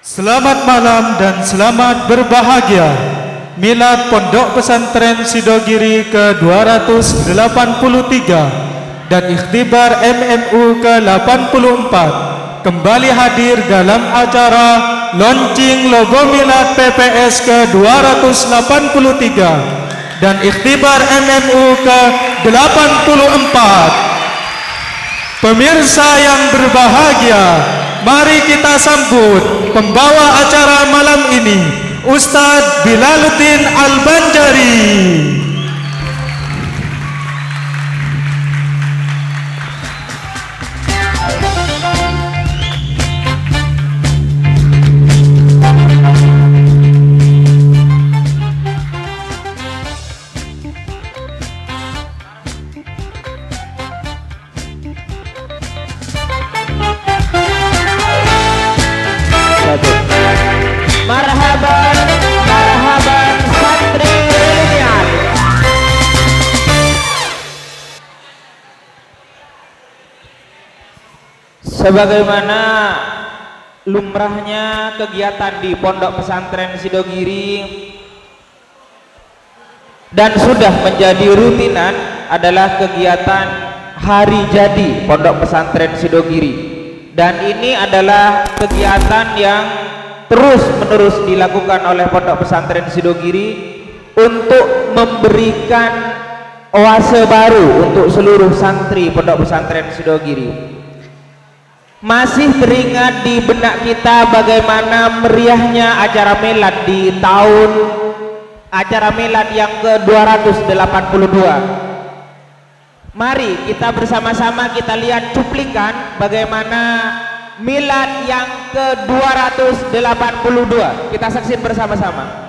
Selamat malam dan selamat berbahagia. Milad Pondok Pesantren Sidogiri ke-283 dan ikhtibar MMU ke-84 kembali hadir dalam acara launching logo Milad PPS ke-283 dan ikhtibar MMU ke-84. Pemirsa yang berbahagia, mari kita sambut pembawa acara malam ini, Ustadz Bilaluddin Al-Banjari. Marhaban, marhaban santri reunian. Sebagaimana lumrahnya kegiatan di Pondok Pesantren Sidogiri dan sudah menjadi rutinan adalah kegiatan hari jadi Pondok Pesantren Sidogiri, dan ini adalah kegiatan yang terus-menerus dilakukan oleh Pondok Pesantren Sidogiri untuk memberikan oase baru untuk seluruh santri Pondok Pesantren Sidogiri. Masih teringat di benak kita bagaimana meriahnya acara milad di tahun acara milad yang ke-282. Mari kita bersama-sama kita lihat cuplikan bagaimana milad yang ke-282. Kita saksikan bersama-sama.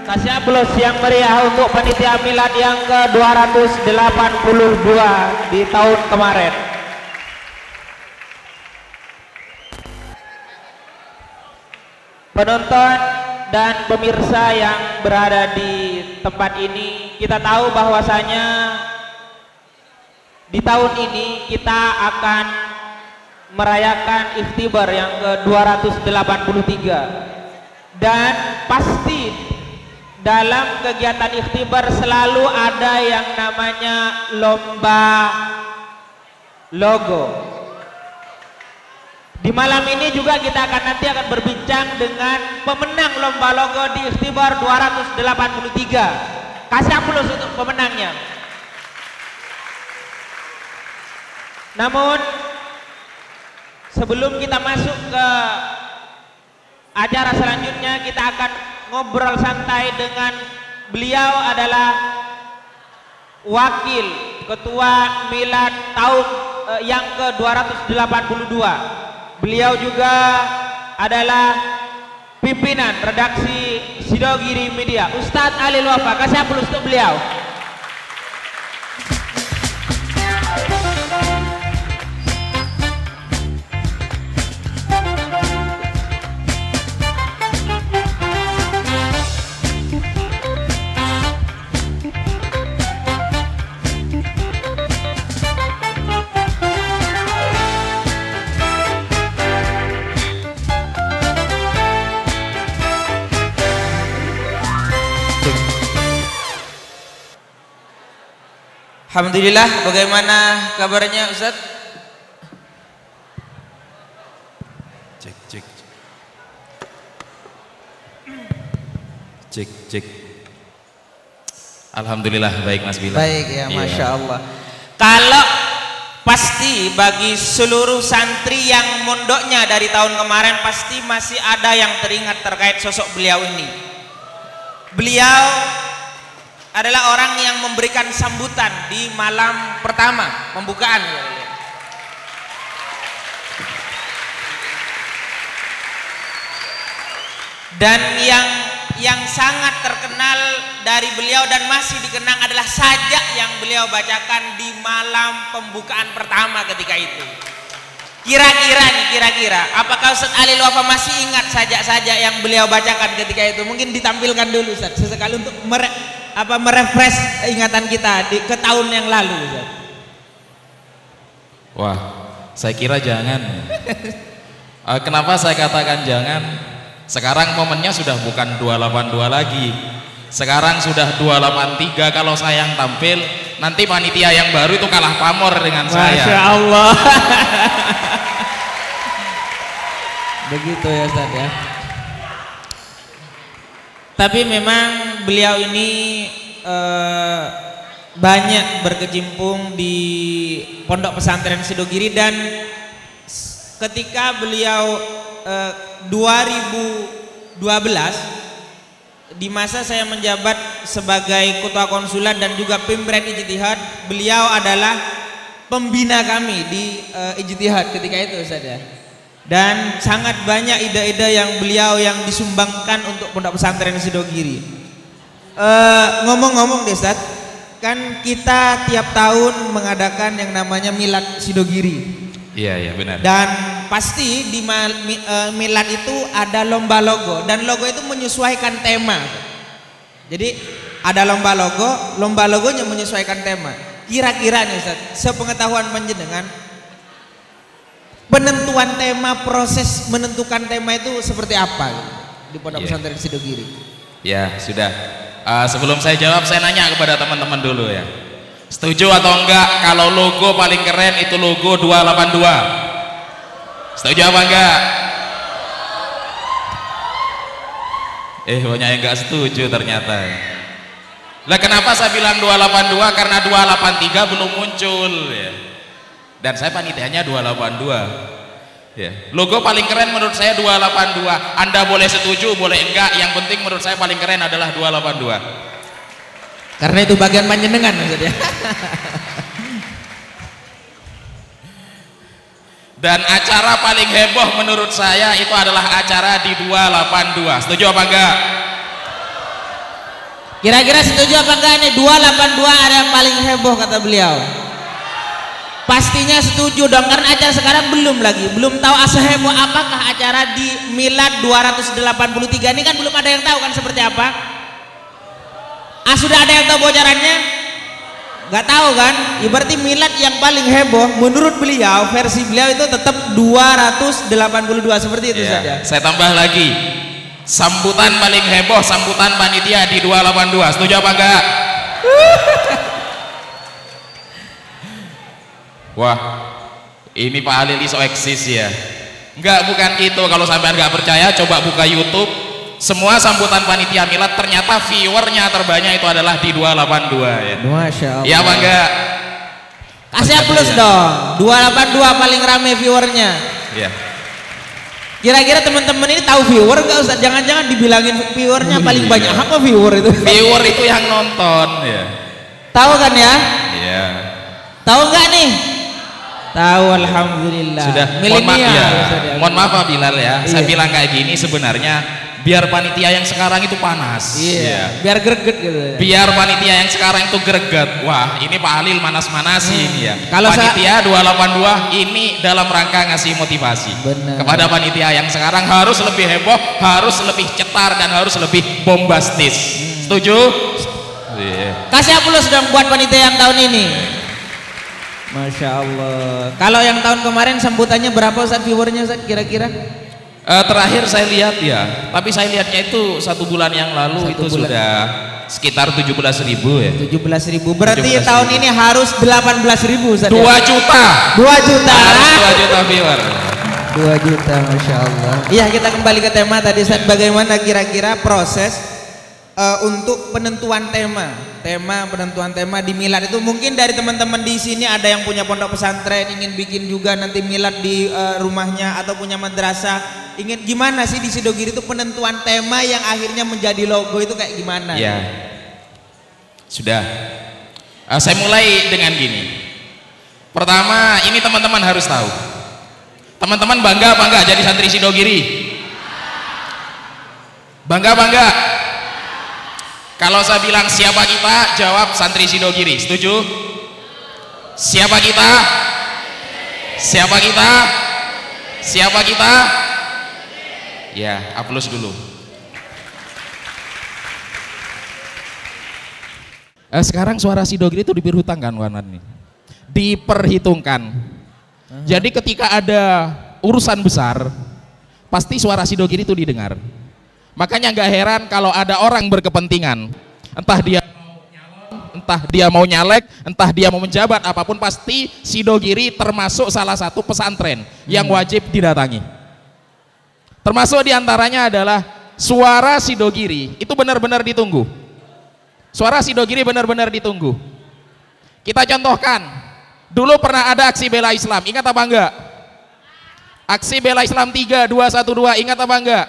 Kasih aplaus yang meriah untuk panitia milad yang ke-282 di tahun kemarin. Penonton dan pemirsa yang berada di tempat ini, kita tahu bahwasanya di tahun ini kita akan merayakan Ikhtibar yang ke-283, dan pasti dalam kegiatan Ikhtibar selalu ada yang namanya lomba logo. Di malam ini juga kita nanti akan berbincang dengan pemenang lomba logo di Ikhtibar 283. Kasih aplaus untuk pemenangnya. Namun sebelum kita masuk ke acara selanjutnya, kita akan ngobrol santai dengan beliau. Adalah wakil ketua milad tahun yang ke-282. Beliau juga adalah pimpinan redaksi Sidogiri Media, Ustadz Alil Wafa. Kasih aplaus untuk beliau. Alhamdulillah, bagaimana kabarnya Ustaz? Cek cek cek cek. Alhamdulillah baik Mas Bila. Baik ya, Masya Allah. Kalau pasti bagi seluruh santri yang mondoknya dari tahun kemarin, pasti masih ada yang teringat terkait sosok beliau ini. Beliau adalah orang yang memberikan sambutan di malam pertama pembukaan, dan yang sangat terkenal dari beliau dan masih dikenang adalah sajak yang beliau bacakan di malam pembukaan pertama ketika itu. Kira-kira apakah Ustaz Alil Wafa masih ingat sajak-sajak yang beliau bacakan ketika itu? Mungkin ditampilkan dulu Ustaz, sesekali untuk merefresh ingatan kita ke tahun yang lalu Ustaz. Wah, saya kira jangan. Kenapa saya katakan jangan? Sekarang momennya sudah bukan 282 lagi. Sekarang sudah 283. Kalau saya yang tampil, nanti panitia yang baru itu kalah pamor dengan saya. Masya Allah. Begitu ya Ustaz ya. Tapi memang beliau ini banyak berkecimpung di Pondok Pesantren Sidogiri, dan ketika beliau 2012 di masa saya menjabat sebagai ketua konsulat dan juga Pimret Ijtihad, beliau adalah pembina kami di Ijtihad ketika itu Ustaz ya. Dan sangat banyak ide-ide yang beliau yang disumbangkan untuk Pondok Pesantren Sidogiri. Ngomong-ngomong deh Ustaz, kan kita tiap tahun mengadakan yang namanya Milad Sidogiri. Iya benar. Dan pasti di milad itu ada lomba logo, dan logo itu menyesuaikan tema. Jadi ada lomba logonya menyesuaikan tema. Kira-kira nih Ustaz, sepengetahuan panjenengan, penentuan tema, proses menentukan tema itu seperti apa di Pondok Pesantren Sidogiri? Ya sudah. Sebelum saya jawab, saya nanya kepada teman-teman dulu ya. Setuju atau enggak kalau logo paling keren itu logo 282? Setuju apa enggak? Banyak yang enggak setuju ternyata. Lah kenapa saya bilang 282? Karena 283 belum muncul ya. Dan saya panitianya 282 ya. Logo paling keren menurut saya 282. Anda boleh setuju, boleh enggak, yang penting menurut saya paling keren adalah 282. Karena itu bagian panjenengan maksudnya. Dan acara paling heboh menurut saya itu adalah acara di 282. Setuju apa enggak? Kira-kira setuju apa enggak nih 282 ada yang paling heboh kata beliau? Pastinya setuju dong, karena acara sekarang belum tahu seheboh apakah acara di Milad 283 ini, kan belum ada yang tahu kan seperti apa. Sudah ada yang tahu bocorannya? Nggak tahu kan? Berarti Milad yang paling heboh menurut beliau, versi beliau itu tetap 282 seperti itu saja. Saya tambah lagi, sambutan paling heboh sambutan panitia di 282. Setuju apa enggak? Wah, ini Pak Halil iso eksis ya. Enggak, bukan gitu. Kalau sampai nggak percaya, coba buka YouTube. Semua sambutan panitia Milad, ternyata viewernya terbanyak itu adalah di 282 ya. Masya Allah. Iya apa enggak? Kasih plus dong. 282 paling rame viewernya. Iya. Kira-kira teman-teman ini tahu viewer nggak Ustaz? Jangan-jangan dibilangin viewernya paling banyak. Apa viewer itu? Viewer itu yang nonton ya. Tahu kan ya? Iya. Tahu nggak nih? Tahu, alhamdulillah. Sudah. Mohon maaf Pak Bilal ya. Saya bilang kayak gini sebenarnya biar panitia yang sekarang itu panas. Iya. Biar greget gitu. Biar panitia yang sekarang itu greget. Wah, ini Pak Halil manas-manasin ya. Kalau panitia 282 ini dalam rangka ngasih motivasi. Benar. Kepada panitia yang sekarang harus lebih heboh, harus lebih cetar dan harus lebih bombastis. Setuju? Iya. Kasih plus dong buat panitia yang tahun ini. Masya Allah. Kalau yang tahun kemarin sambutannya berapa Ustaz viewernya Ustaz kira-kira? Terakhir saya lihat ya, tapi saya lihatnya itu 1 bulan yang lalu sudah sekitar 17.000 ya. 17.000. Berarti 17 tahun ini harus 18.000 Ustaz. 2 juta. 2 juta. 2 juta viewer. 2 juta, Masya Allah. Iya, kita kembali ke tema tadi Ustaz. Bagaimana kira-kira proses untuk penentuan penentuan tema di Milad itu? Mungkin dari teman-teman di sini ada yang punya pondok pesantren ingin bikin juga nanti Milad di rumahnya, atau punya madrasah ingin gimana sih di Sidogiri itu penentuan tema yang akhirnya menjadi logo itu kayak gimana? Ya, sudah. Saya mulai dengan gini. Pertama, ini teman-teman harus tahu. Teman-teman bangga apa enggak jadi santri Sidogiri? Bangga apa enggak? Kalau saya bilang siapa kita, jawab santri Sidogiri. Setuju? Siapa kita? Siapa kita? Siapa kita? Ya, aplaus dulu. Sekarang suara Sidogiri itu diperhitungkan kawan nih. Diperhitungkan. Jadi ketika ada urusan besar, pasti suara Sidogiri itu didengar. Makanya nggak heran kalau ada orang berkepentingan, entah dia mau nyalek, entah dia mau menjabat, apapun pasti Sidogiri termasuk salah satu pesantren yang wajib didatangi. Termasuk diantaranya adalah suara Sidogiri itu benar-benar ditunggu. Suara Sidogiri benar-benar ditunggu. Kita contohkan, dulu pernah ada aksi bela Islam, ingat apa enggak? Aksi bela Islam 3, 212, ingat apa enggak?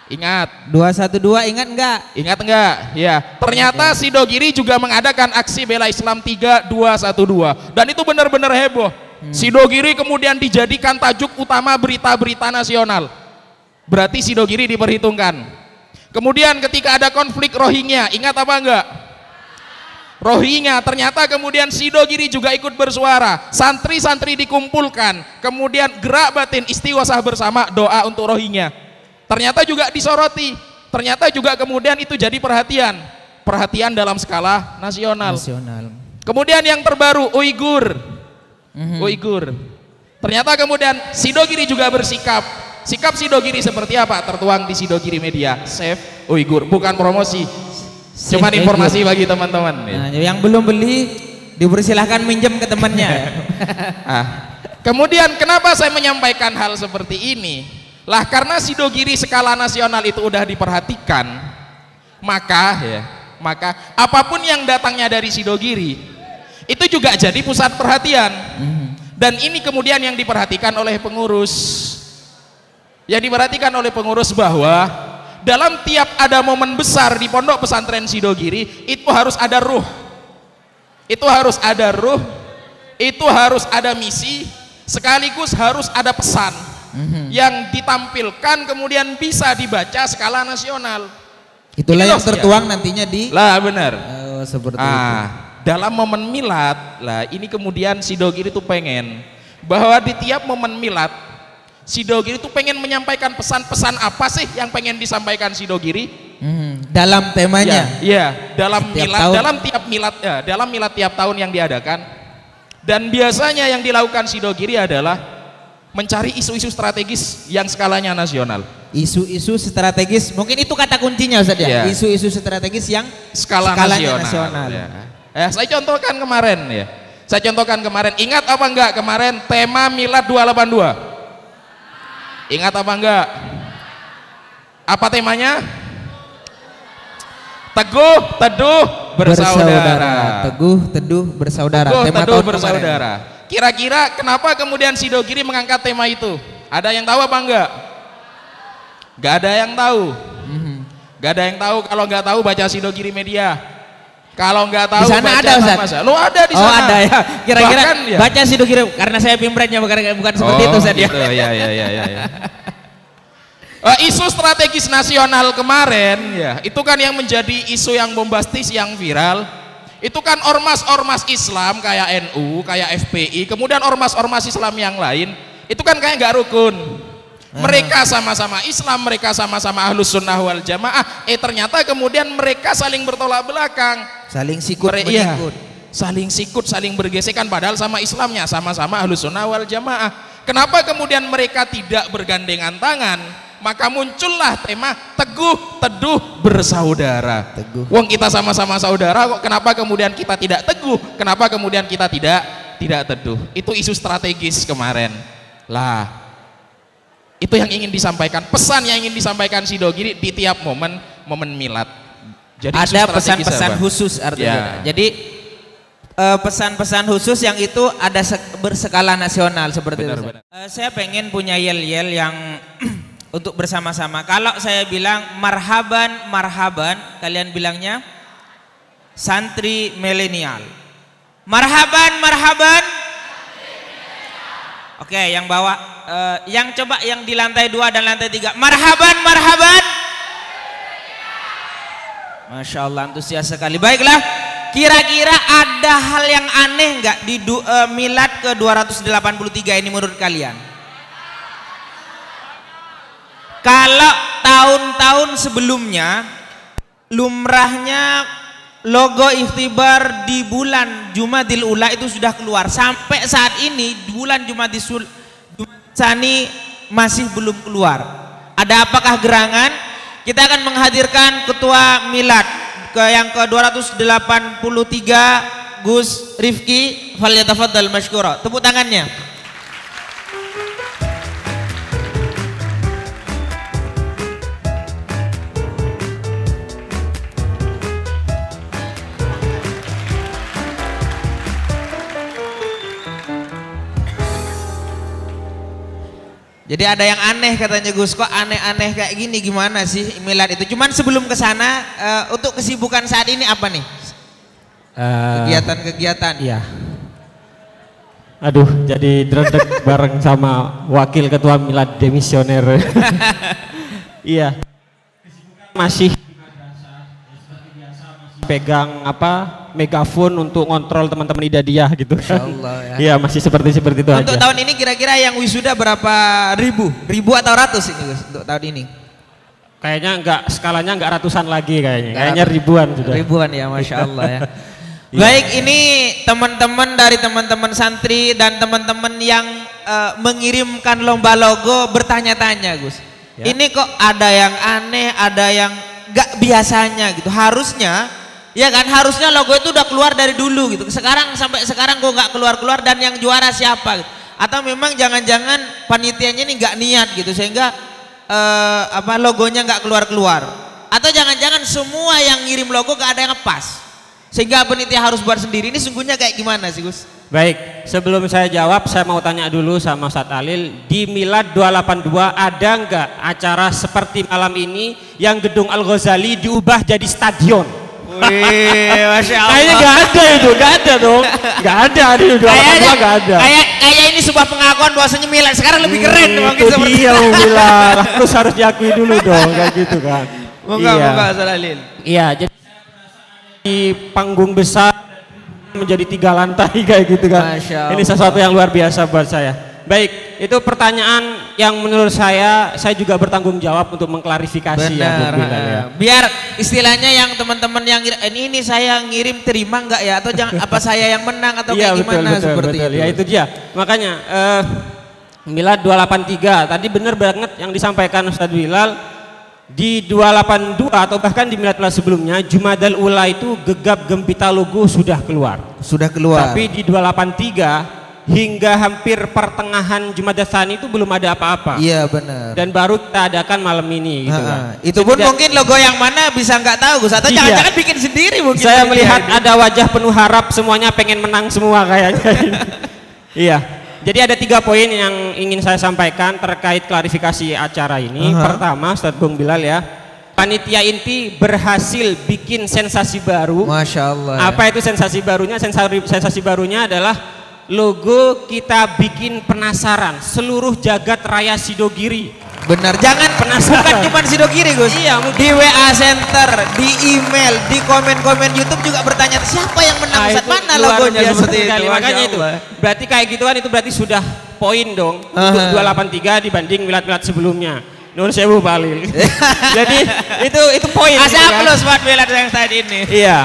Ingat. 212 ingat enggak? Ingat enggak? Ya. Ternyata Sidogiri juga mengadakan aksi bela Islam 3, 212 dan itu benar-benar heboh. Sidogiri kemudian dijadikan tajuk utama berita-berita nasional. Berarti Sidogiri diperhitungkan. Kemudian ketika ada konflik Rohingya, ingat apa enggak? Rohingya, ternyata kemudian Sidogiri juga ikut bersuara. Santri-santri dikumpulkan, kemudian gerak batin istighosah bersama doa untuk Rohingya. Ternyata juga disoroti, ternyata juga kemudian itu jadi perhatian dalam skala nasional. Kemudian yang terbaru Uighur. Ternyata kemudian Sidogiri juga bersikap. Sikap Sidogiri seperti apa? Tertuang di Sidogiri Media. Save Uighur, bukan promosi, cuman informasi bagi teman-teman. Nah, yang belum beli dipersilahkan minjem ke temannya. Kemudian kenapa saya menyampaikan hal seperti ini? Lah karena Sidogiri skala nasional itu udah diperhatikan, maka apapun yang datangnya dari Sidogiri itu juga jadi pusat perhatian. Dan ini kemudian yang diperhatikan oleh pengurus. Yang diperhatikan oleh pengurus bahwa dalam tiap ada momen besar di pondok pesantren Sidogiri itu harus ada ruh. Itu harus ada ruh, itu harus ada misi, sekaligus harus ada pesan yang ditampilkan kemudian bisa dibaca skala nasional. Itulah Ini yang loh, tertuang nantinya di Lah benar. seperti itu. Dalam momen milad, lah ini kemudian Sidogiri itu pengen bahwa di tiap momen milad Sidogiri itu pengen menyampaikan pesan-pesan apa sih yang pengen disampaikan Sidogiri? Dalam temanya. Iya, dalam Setiap milad, tahun. dalam milad tiap tahun yang diadakan. Dan biasanya yang dilakukan Sidogiri adalah mencari isu-isu strategis yang skalanya nasional. Isu-isu strategis, mungkin itu kata kuncinya Ustaz ya. Iya. Isu-isu strategis yang Skala skalanya nasional. Ya. Saya contohkan kemarin ya. Saya contohkan kemarin. Ingat apa enggak kemarin tema Milad 282? Ingat apa enggak? Apa temanya? Teguh, teduh, bersaudara. Teguh, teduh, bersaudara. Teguh, Tema teduh, tahun bersaudara. Kira-kira kenapa kemudian Sidogiri mengangkat tema itu? Ada yang tahu apa enggak? Enggak ada yang tahu. Enggak ada yang tahu. Kalau enggak tahu baca Sidogiri Media. Kalau enggak tahu Di sana baca ada, Ustaz? Masa. Lo ada di sana. Oh ada ya. Kira-kira Bahkan, ya. baca Sidogiri karena saya pimpretnya bukan seperti itu Ustaz ya. Gitu, ya. Isu strategis nasional kemarin ya, itu kan yang menjadi isu yang bombastis yang viral. Itu kan ormas-ormas Islam kayak NU, kayak FPI, kemudian ormas-ormas Islam yang lain, itu kan kayak nggak rukun. Mereka sama-sama Islam, mereka sama-sama Ahlus Sunnah wal Jamaah. Ternyata kemudian mereka saling bertolak belakang. Saling sikut Iya, menyikut. saling sikut, saling bergesekan padahal sama Islamnya, sama-sama Ahlus Sunnah wal Jamaah. Kenapa kemudian mereka tidak bergandengan tangan? Maka muncullah tema teguh, teduh, bersaudara. Teguh. Wong kita sama-sama saudara kok, kenapa kemudian kita tidak teguh? Kenapa kemudian kita tidak teduh? Itu isu strategis kemarin. Lah, itu yang ingin disampaikan, pesan yang ingin disampaikan Sidogiri di tiap momen milad. Jadi isu Ada strategis pesan-pesan apa? khusus artinya. Ya. Jadi pesan-pesan khusus yang itu ada berskala nasional seperti Benar, itu. benar. Saya pengen punya yel-yel yang untuk bersama-sama. Kalau saya bilang marhaban, marhaban, kalian bilangnya santri milenial. Marhaban, marhaban. Oke, yang bawah, yang coba yang di lantai 2 dan lantai 3. Marhaban, marhaban. Masya Allah, antusias sekali. Baiklah, kira-kira ada hal yang aneh nggak di milad ke 283 ini menurut kalian? Kalau tahun-tahun sebelumnya lumrahnya logo ikhtibar di bulan Jumadil Ula itu sudah keluar, sampai saat ini di bulan Jumadil Tsani masih belum keluar. Ada apakah gerangan? Kita akan menghadirkan ketua milad yang ke 283 Gus Rifki, falyatafaddal masykura. Tepuk tangannya. Jadi ada yang aneh katanya Gus, kok aneh-aneh kayak gini, gimana sih milad itu? Cuman sebelum ke sana, untuk kesibukan saat ini apa nih? Kegiatan-kegiatan. Iya. Aduh, jadi dredeg bareng sama wakil ketua milad demisioner. Iya. Masih pegang megafon untuk ngontrol teman-teman Idadiyah gitu. Insyaallah ya. Iya, masih seperti itu aja. Untuk tahun ini kira-kira yang wisuda berapa ribu? Ribu atau ratus ini Gus untuk tahun ini? Kayaknya skalanya enggak ratusan lagi kayaknya ribuan sudah. Ribuan ya, Masya Allah ya. Baik, ini teman-teman dari teman-teman santri dan teman-teman yang mengirimkan lomba logo bertanya-tanya Gus. Ya. Ini kok ada yang aneh, ada yang gak biasanya gitu. Harusnya, ya kan, harusnya logo itu udah keluar dari dulu gitu. Sampai sekarang kok nggak keluar-keluar, dan yang juara siapa? Gitu. Atau memang jangan-jangan panitianya ini nggak niat gitu sehingga logonya nggak keluar-keluar. Atau jangan-jangan semua yang ngirim logo gak ada yang pas sehingga panitia harus buat sendiri. Ini sungguhnya kayak gimana sih Gus? Baik, sebelum saya jawab, saya mau tanya dulu sama Ustadz Alil, di Milad 282 ada nggak acara seperti malam ini yang gedung Al-Ghazali diubah jadi stadion? Wih, Masya Allah. Kayaknya nggak ada itu, nggak ada dong, nggak ada di 282 nggak ada. Kayak ini sebuah pengakuan bahwasanya Milad sekarang lebih keren mungkin Itu seperti dia Milad, terus harus diakui dulu dong, kayak gitu kan. Moga-moga Ustaz Alil. Iya, jadi di panggung besar menjadi 3 lantai kayak gitu kan. Masya Allah. Ini sesuatu yang luar biasa buat saya. Baik, itu pertanyaan yang menurut saya juga bertanggung jawab untuk mengklarifikasi ya, Bung Bilal, ya. Biar istilahnya yang teman-teman yang ini saya ngirim terima enggak ya, atau jangan apa saya yang menang atau kayak gimana seperti itu. Ya itu dia. Makanya Milad 283 tadi benar banget yang disampaikan Ustadz Bilal. Di 282 atau bahkan di Milad sebelumnya Jumadal Ula itu gegap gempita logo sudah keluar. Tapi di 283 hingga hampir pertengahan Jumadal Tsani itu belum ada apa-apa. Iya benar. Dan baru kita adakan malam ini gitu kan. Itu pun mungkin logo yang mana bisa nggak tahu Gus, atau jangan-jangan bikin sendiri mungkin. Saya melihat ada wajah penuh harap, semuanya pengen menang semua kayaknya. Iya. Jadi ada 3 poin yang ingin saya sampaikan terkait klarifikasi acara ini. Pertama, Ustadz Bung Bilal ya, panitia inti berhasil bikin sensasi baru. Masya Allah. Apa itu sensasi barunya? Sensasi barunya adalah logo kita bikin penasaran seluruh jagat raya Sidogiri. Benar, jangan penasaran. Bukan cuma Sidogiri Gus. Iya, di WA Center, di email, di komen-komen YouTube juga bertanya siapa yang menang, Ustaz, mana logonya seperti itu. Makanya itu. Berarti kayak gituan itu berarti sudah poin dong untuk 283 dibanding milad-milad sebelumnya. Nur sewu Pak Alil. Jadi itu poin. Asal plus buat milad yang tadi ini. Iya.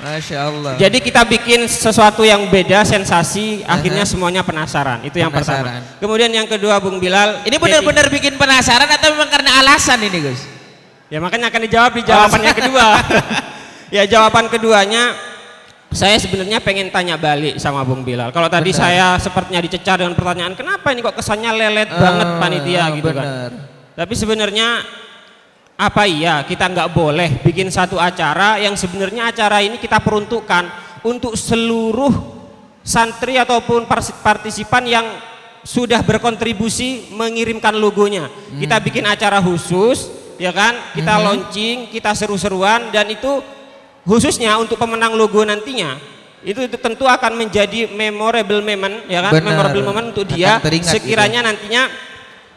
Masya Allah. Jadi kita bikin sesuatu yang beda, sensasi, akhirnya semuanya penasaran. Itu yang pertama. Kemudian yang kedua, Bung Bilal, ini benar-benar bikin penasaran atau memang karena alasan ini, Gus? Ya makanya akan dijawab di jawaban yang kedua. Ya jawaban keduanya, saya sebenarnya pengen tanya balik sama Bung Bilal. Kalau tadi saya sepertinya dicecar dengan pertanyaan, kenapa ini kok kesannya lelet banget panitia gitu kan? Tapi sebenarnya apa iya kita nggak boleh bikin satu acara yang sebenarnya acara ini kita peruntukkan untuk seluruh santri ataupun partisipan yang sudah berkontribusi mengirimkan logonya. Kita bikin acara khusus, ya kan? Kita launching, kita seru-seruan, dan itu khususnya untuk pemenang logo nantinya. Itu tentu akan menjadi memorable moment, ya kan? Memorable moment untuk dia sekiranya nantinya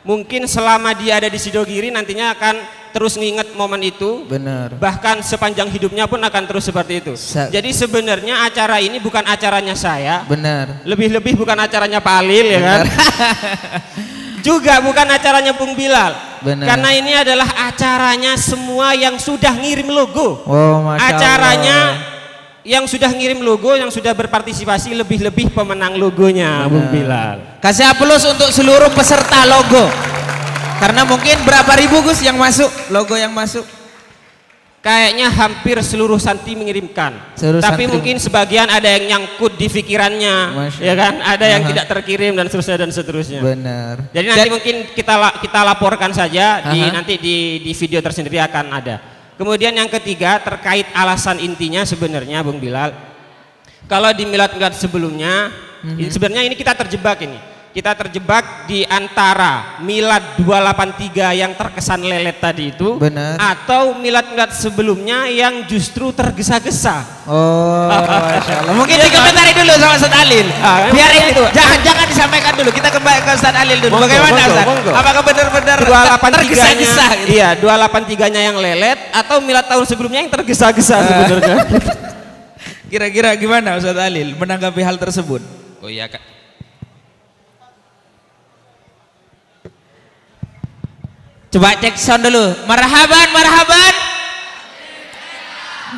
mungkin selama dia ada di Sidogiri nantinya akan terus nginget momen itu. Benar. Bahkan sepanjang hidupnya pun akan terus seperti itu. Jadi sebenarnya acara ini bukan acaranya saya. Benar. Lebih-lebih bukan acaranya Pak Alil, ya kan? Juga bukan acaranya Bung Bilal. Benar. Karena ini adalah acaranya semua yang sudah ngirim logo. Oh, Masya acaranya Allah. Yang sudah ngirim logo, yang sudah berpartisipasi, lebih-lebih pemenang logonya. Bung Bilal. Kasih aplaus untuk seluruh peserta logo. Karena mungkin berapa ribu Gus yang masuk, logo yang masuk? Kayaknya hampir seluruh santri mengirimkan. Tapi mungkin sebagian ada yang nyangkut di pikirannya, ya kan? Ada yang tidak terkirim dan seterusnya. Benar. Jadi nanti mungkin kita laporkan saja nanti di video tersendiri akan ada. Kemudian yang ketiga terkait alasan intinya sebenarnya Bung Bilal. Kalau di milad-milad sebelumnya, sebenarnya ini kita terjebak ini. Kita terjebak di antara milad 283 yang terkesan lelet tadi itu, atau milad-milad sebelumnya yang justru tergesa-gesa. Oh, Masya Allah. Mungkin dikomentari dulu sama Ustaz Alil. Biar itu, jangan disampaikan dulu. Kita kembali ke Ustaz Alil dulu. Bagaimana Ustaz? Apakah benar-benar tergesa-gesa? Iya, 283-nya yang lelet atau milad tahun sebelumnya yang tergesa-gesa sebenarnya. Kira-kira gimana Ustaz Alil menanggapi hal tersebut? Oh iya Kak. Coba cek sound dulu. Marhaban, marhaban.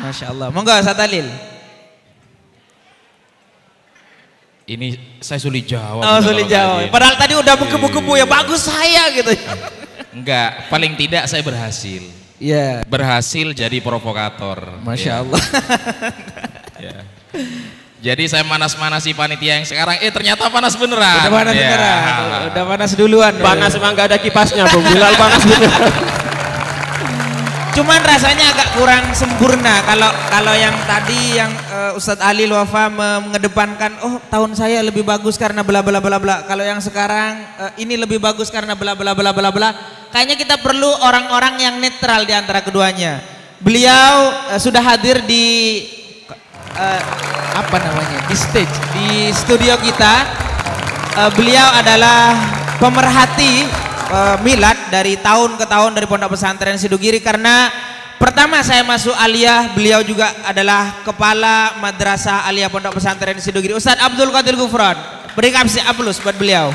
Masya Allah. Monggo Ustaz Alil. Ini saya sulit jawab. Oh, sulit jawab. Padahal tadi udah buku-buku ya bagus saya gitu. Enggak, paling tidak saya berhasil. Iya. Berhasil jadi provokator. Masya Allah. Ya. Jadi saya manas-manasi panitia yang sekarang, ternyata panas beneran. Udah panas beneran. Udah panas duluan. Panas emang gak ada kipasnya, Bung Bilal panas beneran. Cuman rasanya agak kurang sempurna kalau yang tadi yang Ustadz Alil Wafa mengedepankan, oh tahun saya lebih bagus karena bla bla bla bla. Kalau yang sekarang ini lebih bagus karena bla bla bla bla bla. Kayaknya kita perlu orang-orang yang netral di antara keduanya. Beliau sudah hadir di di stage, di studio kita. Beliau adalah pemerhati milad dari tahun ke tahun dari Pondok Pesantren Sidogiri, karena pertama saya masuk aliyah, beliau juga adalah kepala madrasah aliyah Pondok Pesantren Sidogiri, Ustadz Abdul Qadir Gufron. Beri kasih aplaus buat beliau.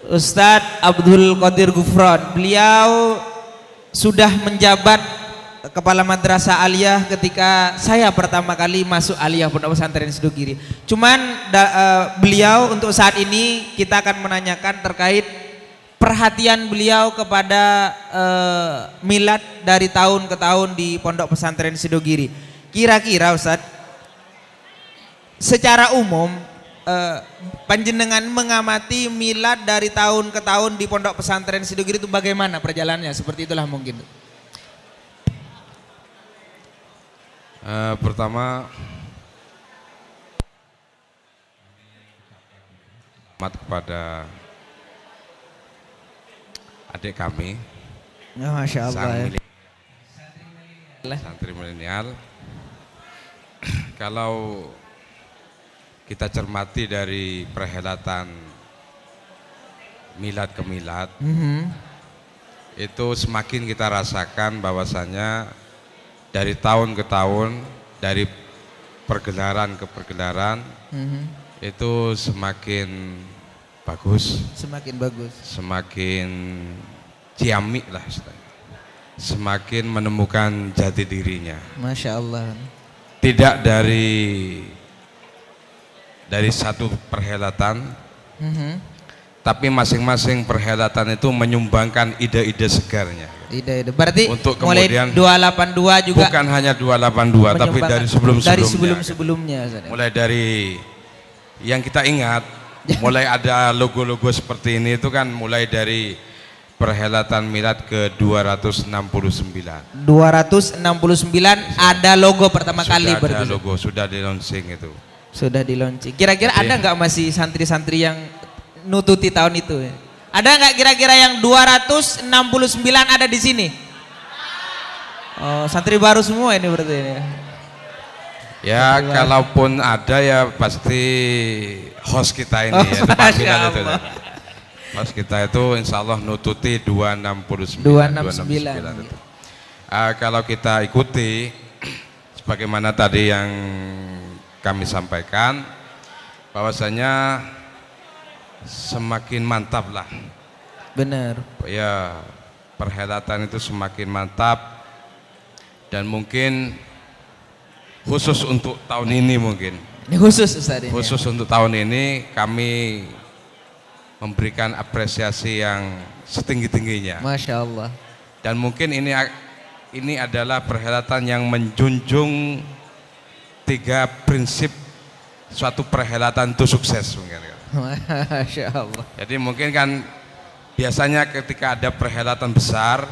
Ustadz Abdul Qadir Gufron, beliau sudah menjabat kepala madrasah aliyah ketika saya pertama kali masuk aliyah Pondok Pesantren Sidogiri. Cuman beliau untuk saat ini kita akan menanyakan terkait perhatian beliau kepada milad dari tahun ke tahun di Pondok Pesantren Sidogiri. Kira-kira Ustadz, secara umum panjenengan mengamati milad dari tahun ke tahun di Pondok Pesantren Sidogiri itu bagaimana perjalanannya? Seperti itulah mungkin. Pertama, selamat kepada adik kami, Masya Allah, santri milenial. Kalau kita cermati dari perhelatan milad ke milad, itu semakin kita rasakan bahwasanya dari tahun ke tahun, dari pergelaran ke pergelaran, itu semakin bagus, semakin ciamik lah istilahnya, semakin menemukan jati dirinya. Masya Allah. Tidak dari satu perhelatan, tapi masing-masing perhelatan itu menyumbangkan ide-ide segarnya. Ide-ide. Berarti untuk mulai kemudian 282 juga. Bukan hanya 282, tapi dari sebelum-sebelumnya. Mulai dari yang kita ingat, mulai ada logo-logo seperti ini itu kan mulai dari perhelatan milad ke 269. 269 ada logo pertama kali. Ada logo, sudah di launching itu. Sudah di launching. Kira-kira ada nggak masih santri-santri yang nututi tahun itu? Ada nggak kira-kira yang 269 ada di sini? Oh, santri baru semua ini berarti ini. Ya, kalaupun ada ya pasti host kita ini, ya, Pak Bilal itu. Host kita itu insya Allah nututi 269. 269 itu. Kalau kita ikuti sebagaimana tadi yang kami sampaikan, bahwasanya semakin mantap lah. Benar. Ya, perhelatan itu semakin mantap, dan mungkin khusus untuk tahun ini mungkin. Khusus Ustaz ini. Khusus untuk tahun ini kami memberikan apresiasi yang setinggi-tingginya. Masya Allah. Dan mungkin ini adalah perhelatan yang menjunjung 3 prinsip suatu perhelatan itu sukses mungkin. Masya Allah. Jadi mungkin kan biasanya ketika ada perhelatan besar,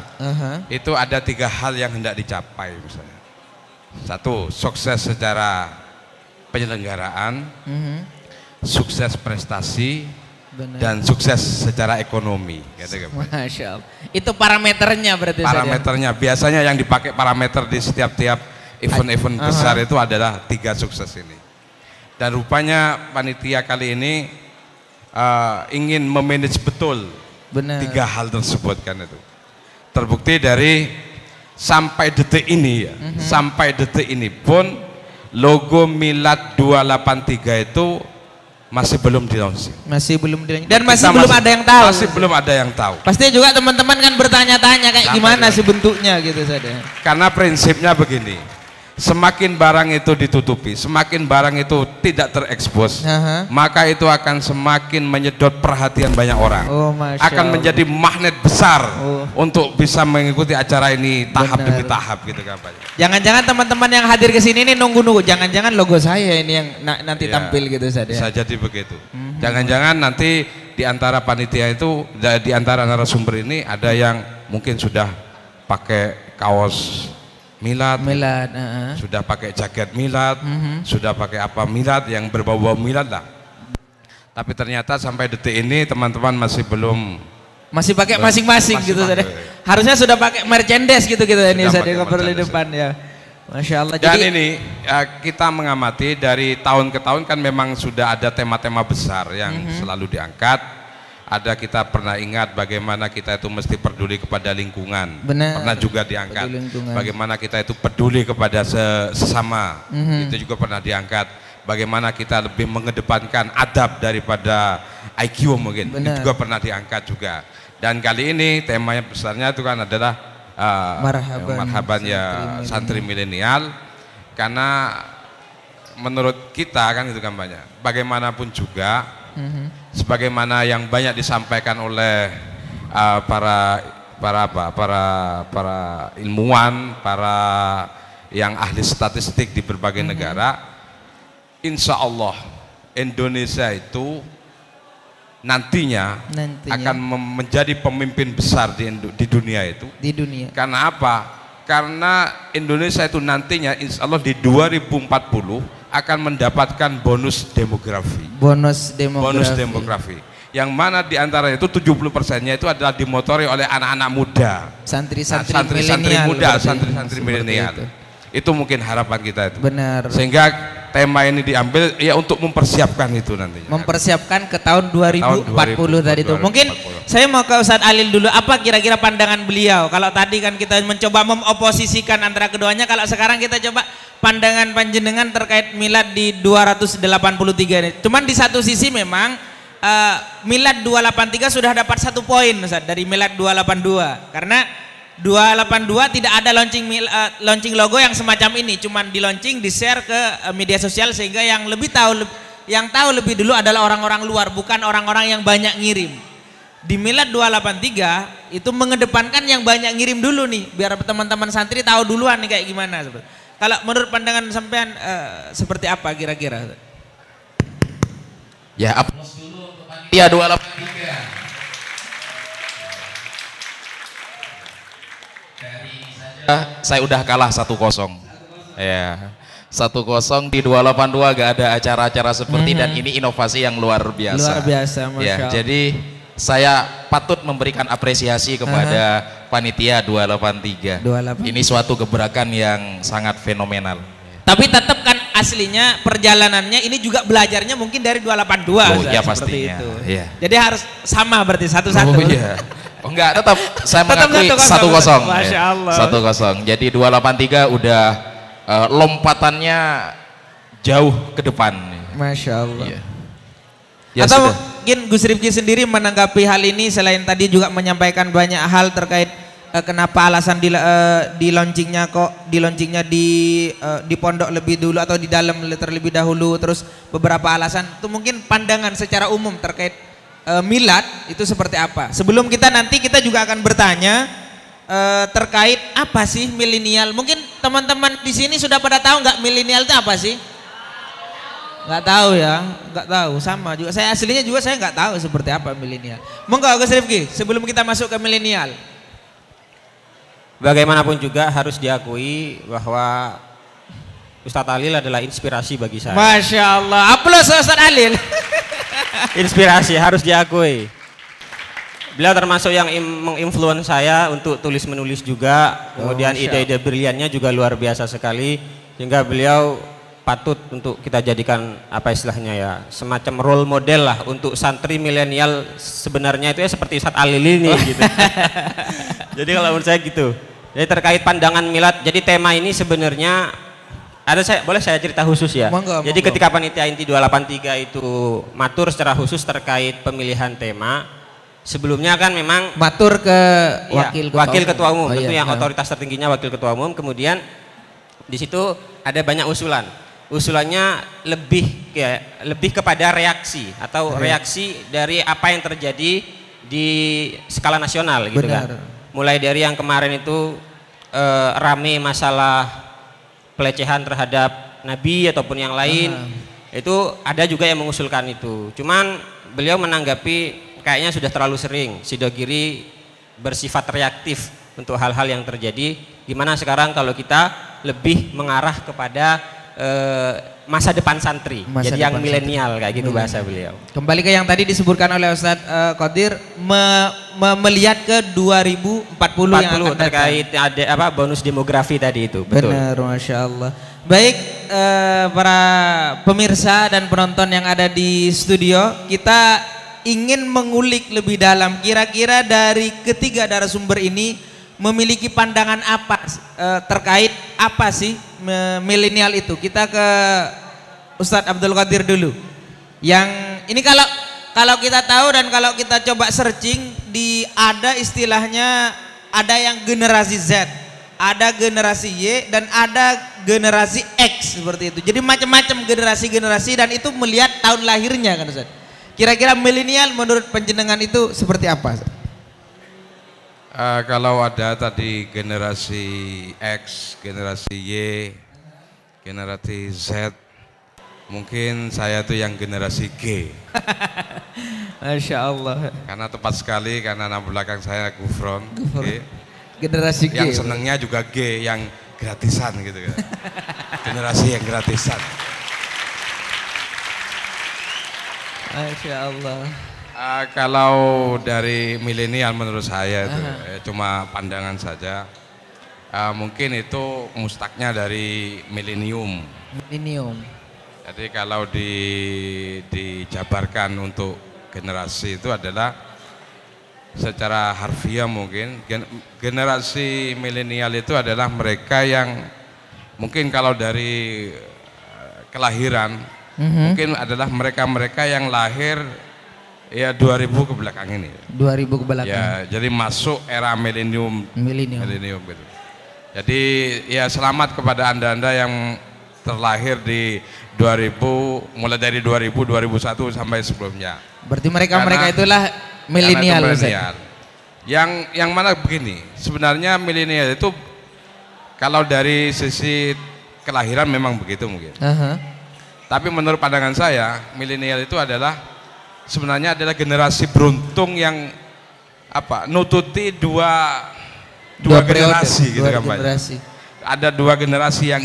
itu ada 3 hal yang hendak dicapai misalnya. 1, sukses secara penyelenggaraan, sukses prestasi, dan sukses secara ekonomi. Masya Allah. Itu parameternya berarti. Parameternya biasanya yang dipakai parameter di setiap event-event besar itu adalah 3 sukses ini. Dan rupanya panitia kali ini ingin memanage betul 3 hal tersebut kan itu. Terbukti dari sampai detik ini ya, sampai detik ini pun logo Milad 283 itu masih belum di-launching. Masih belum di-launching. Dan masih belum ada yang tahu. Masih belum ada yang tahu. Pasti juga teman-teman kan bertanya-tanya kayak gimana sih bentuknya gitu saja. Karena prinsipnya begini, semakin barang itu ditutupi, semakin barang itu tidak terekspos, maka itu akan semakin menyedot perhatian banyak orang. Akan menjadi magnet besar untuk bisa mengikuti acara ini tahap demi tahap gitu kan Pak. Jangan-jangan teman-teman yang hadir ke sini ini nunggu-nunggu, jangan-jangan logo saya ini yang nanti tampil gitu saja. Bisa jadi begitu. Jangan-jangan nanti di antara panitia itu, di antara narasumber ini ada yang mungkin sudah pakai kaos milad, sudah pakai jaket milad, sudah pakai apa milad yang berbau-bau milad lah. Tapi ternyata sampai detik ini teman-teman masih belum pakai masing-masing masih gitu pakai. Ustaz. Harusnya sudah pakai merchandise gitu ini Sudah Ustaz pakai di cover di merchandise. depan ya. Masya Allah. Dan Jadi ini kita mengamati dari tahun ke tahun kan memang sudah ada tema-tema besar yang selalu diangkat. Ada kita pernah ingat bagaimana kita itu mesti peduli kepada lingkungan. Benar. Pernah juga diangkat. Peduli lingkungan. Bagaimana kita itu peduli kepada sesama. Itu juga pernah diangkat. Bagaimana kita lebih mengedepankan adab daripada IQ mungkin. Benar. Itu juga pernah diangkat juga. Dan kali ini temanya besarnya itu kan adalah marhaban ya santri milenial, karena menurut kita kan itu kan banyak. Bagaimanapun juga, sebagaimana yang banyak disampaikan oleh para ilmuwan, para yang ahli statistik di berbagai negara, insya Allah Indonesia itu nantinya akan menjadi pemimpin besar di dunia itu. di dunia. Karena apa? Karena Indonesia itu nantinya insya Allah di 2040 akan mendapatkan bonus demografi. Bonus Bonus demografi. Yang mana diantara itu 70%-nya itu adalah dimotori oleh anak-anak muda. Santri-santri Santri-santri milenial muda, berarti. santri-santri Seperti milenial. Itu mungkin harapan kita itu. Benar. Sehingga tema ini diambil ya untuk mempersiapkan itu nantinya. Mempersiapkan ke tahun 2040 tadi itu. 2040. Mungkin saya mau ke Ustadz Alil dulu. Apa kira-kira pandangan beliau? Kalau tadi kan kita mencoba mengoposisikan antara keduanya, kalau sekarang kita coba pandangan panjenengan terkait milad di 283 ini. Cuman di satu sisi memang milad 283 sudah dapat 1 poin Ustadz dari milad 282. Karena 282 tidak ada launching logo yang semacam ini, cuman di launching, di share ke media sosial, sehingga yang tahu lebih dulu adalah orang-orang luar, bukan orang-orang yang banyak ngirim. Di milad 283 itu mengedepankan yang banyak ngirim dulu nih, biar teman-teman santri tahu duluan nih kayak gimana. Kalau menurut pandangan sampean seperti apa kira-kira? Ya, aplaus dulu untuk panitia 283. Saya udah kalah 1-0. Ya. 1-0 di 282 gak ada acara-acara seperti dan ini inovasi yang luar biasa. Luar biasa, Masya Ya, Allah. jadi saya patut memberikan apresiasi kepada panitia 283. 283. Ini suatu gebrakan yang sangat fenomenal. Tapi tetap kan aslinya perjalanannya ini juga belajarnya mungkin dari 282. Oh iya, seperti pastinya. itu. Iya. Jadi harus sama berarti satu-satu. Oh iya. Oh enggak, tetap saya Tetap mengakui 1-0. 1-0. Masya Allah. 1-0. Jadi 283 udah lompatannya jauh ke depan. Masya Allah. Iya. Ya, Atau sudah. mungkin Gus Rifki sendiri menanggapi hal ini, selain tadi juga menyampaikan banyak hal terkait kenapa alasan di launchingnya di pondok lebih dulu atau di dalam terlebih dahulu, terus beberapa alasan itu mungkin pandangan secara umum terkait milad itu seperti apa. Sebelum nanti kita juga akan bertanya terkait apa sih milenial. Mungkin teman-teman di sini sudah pada tahu nggak milenial itu apa sih? Nggak tahu ya, nggak tahu, sama juga. Saya aslinya juga saya nggak tahu seperti apa milenial. Monggo Gus Rifki, sebelum kita masuk ke milenial. Bagaimanapun juga harus diakui bahwa Ustadz Alil adalah inspirasi bagi saya. Masya Allah, aplaus Ustadz Alil. Inspirasi harus diakui. Beliau termasuk yang menginfluence saya untuk tulis menulis juga. Kemudian ide-ide briliannya juga luar biasa sekali, sehingga beliau patut untuk kita jadikan apa istilahnya ya, semacam role model lah untuk santri milenial. Sebenarnya itu ya seperti Ustadz Alil ini gitu. Jadi kalau menurut saya gitu. Jadi terkait pandangan milad, jadi tema ini sebenarnya boleh saya cerita khusus ya. Jadi ketika panitia inti 283 itu matur secara khusus terkait pemilihan tema, sebelumnya kan memang matur ke wakil ketua umum, Oh, tentu iya. yang otoritas tertingginya wakil ketua umum. Kemudian di situ ada banyak usulan. Usulannya lebih kepada reaksi atau reaksi dari apa yang terjadi di skala nasional gitu. Benar. Kan. Mulai dari yang kemarin itu rame masalah pelecehan terhadap nabi ataupun yang lain, itu ada juga yang mengusulkan itu. Cuman beliau menanggapi kayaknya sudah terlalu sering Sidogiri bersifat reaktif untuk hal-hal yang terjadi. Gimana sekarang kalau kita lebih mengarah kepada masa depan santri. Masa Jadi yang depan milenial kayak gitu bahasa beliau. Kembali ke yang tadi disebutkan oleh Ustadz Qadir, melihat ke 2040 yang akan datang. Terkait ada apa bonus demografi tadi itu. Betul. Benar, Masya Allah. Baik, para pemirsa dan penonton yang ada di studio, kita ingin mengulik lebih dalam kira-kira dari ketiga narasumber ini memiliki pandangan apa terkait apa sih milenial itu. Kita ke Ustadz Abdul Qadir dulu. Yang ini kalau kita tahu dan kalau kita coba searching ada istilahnya, ada yang generasi Z, ada generasi Y, dan ada generasi X seperti itu. Jadi macam-macam generasi-generasi dan itu melihat tahun lahirnya kan Ustaz. Kira-kira milenial menurut panjenengan itu seperti apa? Kalau ada tadi generasi X, generasi Y, generasi Z, mungkin saya tuh yang generasi G. Masya Allah. Karena tepat sekali, karena nama belakang saya Gufron. G. Generasi G. Yang senengnya juga G, yang gratisan gitu kan. Generasi yang gratisan. Masya Allah. Kalau dari milenial menurut saya itu cuma pandangan saja. Mungkin itu mustaknya dari milenium. Milenium. Jadi kalau dijabarkan untuk generasi itu adalah secara harfiah mungkin generasi milenial itu adalah mereka yang mungkin kalau dari kelahiran mungkin adalah mereka-mereka yang lahir ya 2000 ke belakang ini. 2000 ke belakang. Ya, jadi masuk era milenium gitu. Jadi ya selamat kepada Anda-anda yang terlahir di 2000, mulai dari 2000, 2001 sampai sebelumnya. Berarti mereka itulah milenial. Yang mana begini, sebenarnya milenial itu kalau dari sisi kelahiran memang begitu mungkin. Tapi menurut pandangan saya, milenial itu sebenarnya adalah generasi beruntung yang nututi dua generasi gitu kan Pak. Ada dua generasi yang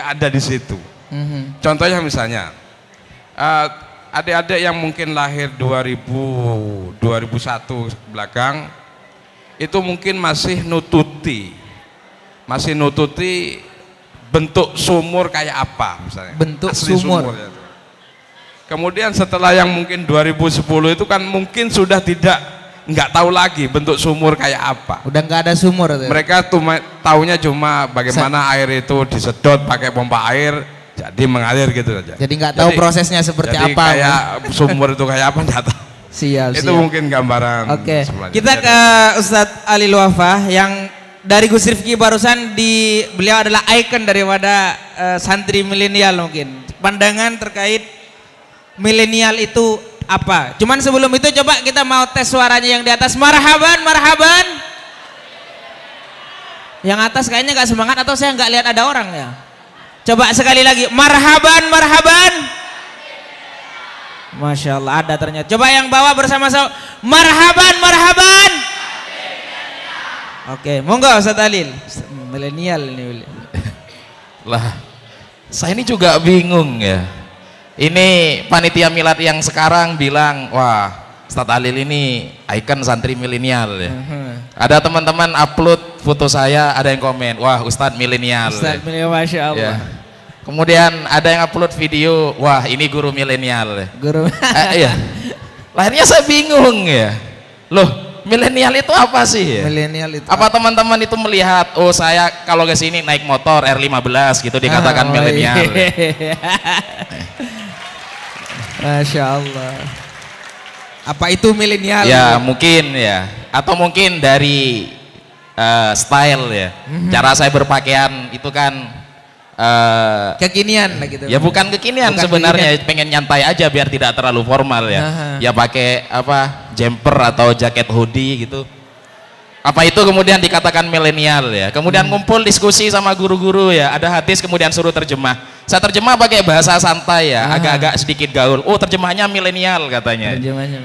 ada di situ. Contohnya misalnya adik-adik yang mungkin lahir 2000, 2001 belakang itu mungkin masih nututi bentuk sumur kayak apa misalnya. Bentuk asli sumur. Kemudian setelah yang mungkin 2010 itu kan mungkin sudah nggak tahu lagi bentuk sumur kayak apa. Udah nggak ada sumur. Mereka taunya cuma bagaimana air itu disedot pakai pompa air jadi mengalir gitu saja. Jadi nggak tahu prosesnya seperti jadi apa. Kayak sumur itu kayak apa nggak tahu. Siap. Itu mungkin gambaran. Oke. Kita ke Ustadz Ali Luafa yang dari Gus Rifki barusan beliau adalah ikon daripada santri milenial mungkin. Pandangan terkait milenial itu apa? Cuman sebelum itu coba kita mau tes suaranya yang di atas. Marhaban, marhaban. Yang atas kayaknya nggak semangat atau saya nggak lihat ada orang ya. Coba sekali lagi. Marhaban, marhaban. Masya Allah ada ternyata. Coba yang bawah bersama-sama. Marhaban, marhaban. Oke, monggo Ustaz Alil. Milenial ini. Lah, saya ini juga bingung ya. Ini panitia milad yang sekarang bilang, wah Ustaz Alil ini ikon santri milenial ya. Ada teman-teman upload foto saya, ada yang komen, wah Ustadz milenial. Ustadz milenial, Masya Allah. Ya. Kemudian ada yang upload video, wah ini guru milenial ya. Guru. Iya. Akhirnya saya bingung ya. Loh, milenial itu apa sih ya? Milenial itu apa teman-teman itu melihat, oh saya kalau ke sini naik motor R15 gitu dikatakan milenial. Ya. Masya Allah. Apa itu milenial? Ya mungkin ya, atau mungkin dari style ya. Cara saya berpakaian itu kan kekinian lah gitu. Ya bukan kekinian sebenarnya, pengen nyantai aja biar tidak terlalu formal ya. Ya pakai jumper atau jaket hoodie gitu. Apa itu kemudian dikatakan milenial ya. Kemudian ngumpul diskusi sama guru-guru ya. Ada hadis kemudian suruh terjemah. Saya terjemah pakai bahasa santai ya, agak-agak sedikit gaul. Oh, terjemahnya milenial katanya. Terjemahnya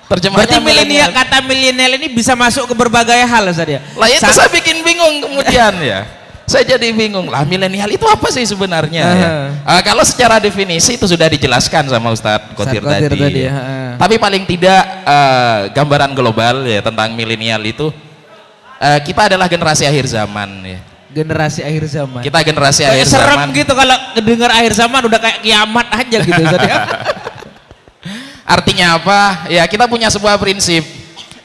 berarti milenial, kata milenial ini bisa masuk ke berbagai hal Ustaz ya. Lah itu saya bikin bingung kemudian ya. Saya jadi bingung lah, milenial itu apa sih sebenarnya ya? Kalau secara definisi itu sudah dijelaskan sama Ustadz Khotir tadi ya. Tapi paling tidak gambaran global ya tentang milenial itu, kita adalah generasi akhir zaman ya. Generasi akhir zaman. Kita generasi kayak akhir serem zaman. gitu kalau dengar akhir zaman udah kayak kiamat aja gitu. Artinya apa? Ya kita punya sebuah prinsip.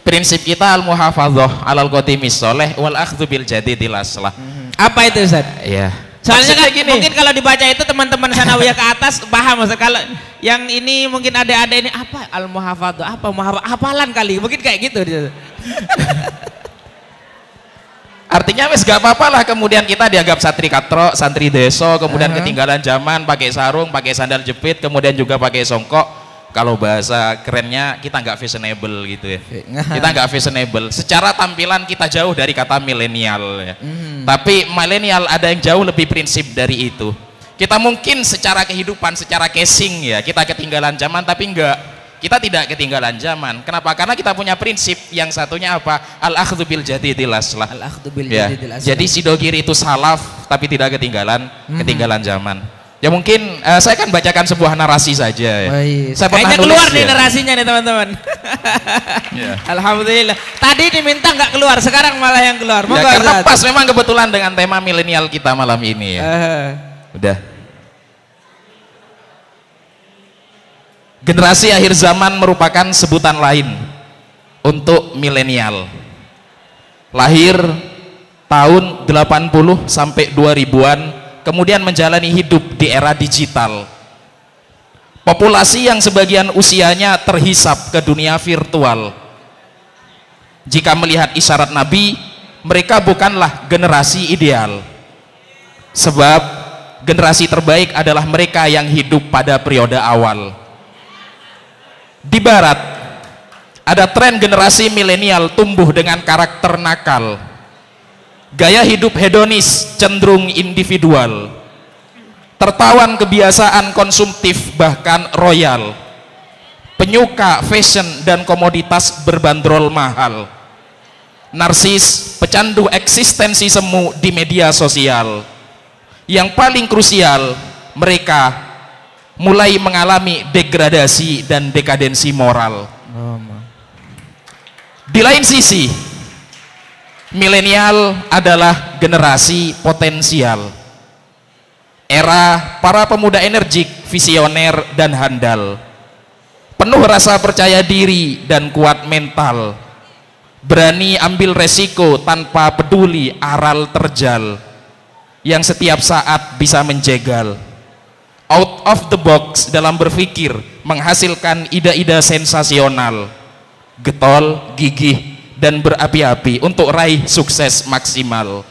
Prinsip kita al-muhafadzah alal qadimis sholeh wal akhdhu bil jadidil aslah. Apa itu Ustaz? Iya. Soalnya kan gini, mungkin kalau dibaca itu teman-teman sanawiyah ke atas paham Ustaz. Kalau yang ini mungkin ada ini apa al-muhafadzah, apa hafalan kali. Mungkin kayak gitu. Artinya wes gak apa-apa lah kemudian kita dianggap santri katro, santri deso, kemudian ketinggalan zaman, pakai sarung, pakai sandal jepit, kemudian juga pakai songkok. Kalau bahasa kerennya kita nggak fashionable gitu ya. Kita nggak fashionable. Secara tampilan kita jauh dari kata milenial ya. Tapi milenial ada yang jauh lebih prinsip dari itu. Kita mungkin secara kehidupan, secara casing ya, kita ketinggalan zaman tapi enggak. Kita tidak ketinggalan zaman. Kenapa? Karena kita punya prinsip yang satunya apa? Al-akhdhu bil jadidil aslah. Al-akhdhu bil Ya. jadidil aslah. Jadi sidogiri itu salaf tapi tidak ketinggalan zaman. Ya mungkin saya akan bacakan sebuah narasi saja ya. Baik. Saya pernah Kayaknya nulis keluar nih ya. narasinya nih teman-teman. Ya. Alhamdulillah. Tadi diminta nggak keluar, sekarang malah yang keluar. Ya, Monggo, karena Ustaz. pas memang kebetulan dengan tema milenial kita malam ini ya. Udah. Generasi akhir zaman merupakan sebutan lain untuk milenial. Lahir tahun 80 sampai 2000-an, kemudian menjalani hidup di era digital. Populasi yang sebagian usianya terhisap ke dunia virtual. Jika melihat isyarat Nabi, mereka bukanlah generasi ideal. Sebab generasi terbaik adalah mereka yang hidup pada periode awal. Di barat, ada tren generasi milenial tumbuh dengan karakter nakal. Gaya hidup hedonis cenderung individual, tertawan kebiasaan konsumtif bahkan royal, penyuka fashion dan komoditas berbandrol mahal, narsis, pecandu eksistensi semu di media sosial. Yang paling krusial, mereka mulai mengalami degradasi dan dekadensi moral. Di lain sisi, milenial adalah generasi potensial, era para pemuda energik, visioner dan handal, penuh rasa percaya diri dan kuat mental, berani ambil resiko tanpa peduli aral terjal, yang setiap saat bisa menjegal, out of the box dalam berpikir, menghasilkan ide-ide sensasional, getol, gigih dan berapi-api untuk raih sukses maksimal.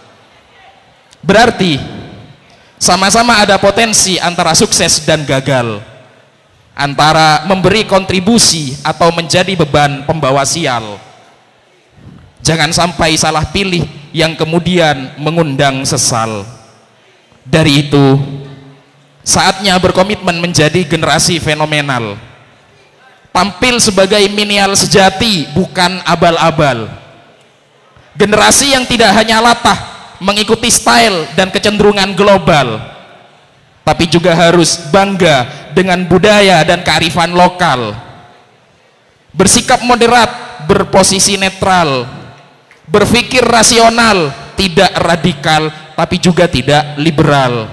Berarti sama-sama ada potensi antara sukses dan gagal, antara memberi kontribusi atau menjadi beban pembawa sial. Jangan sampai salah pilih yang kemudian mengundang sesal. Dari itu, saatnya berkomitmen menjadi generasi fenomenal, tampil sebagai milenial sejati, bukan abal-abal. Generasi yang tidak hanya latah mengikuti style dan kecenderungan global, tapi juga harus bangga dengan budaya dan kearifan lokal. Bersikap moderat, berposisi netral, berpikir rasional, tidak radikal, tapi juga tidak liberal.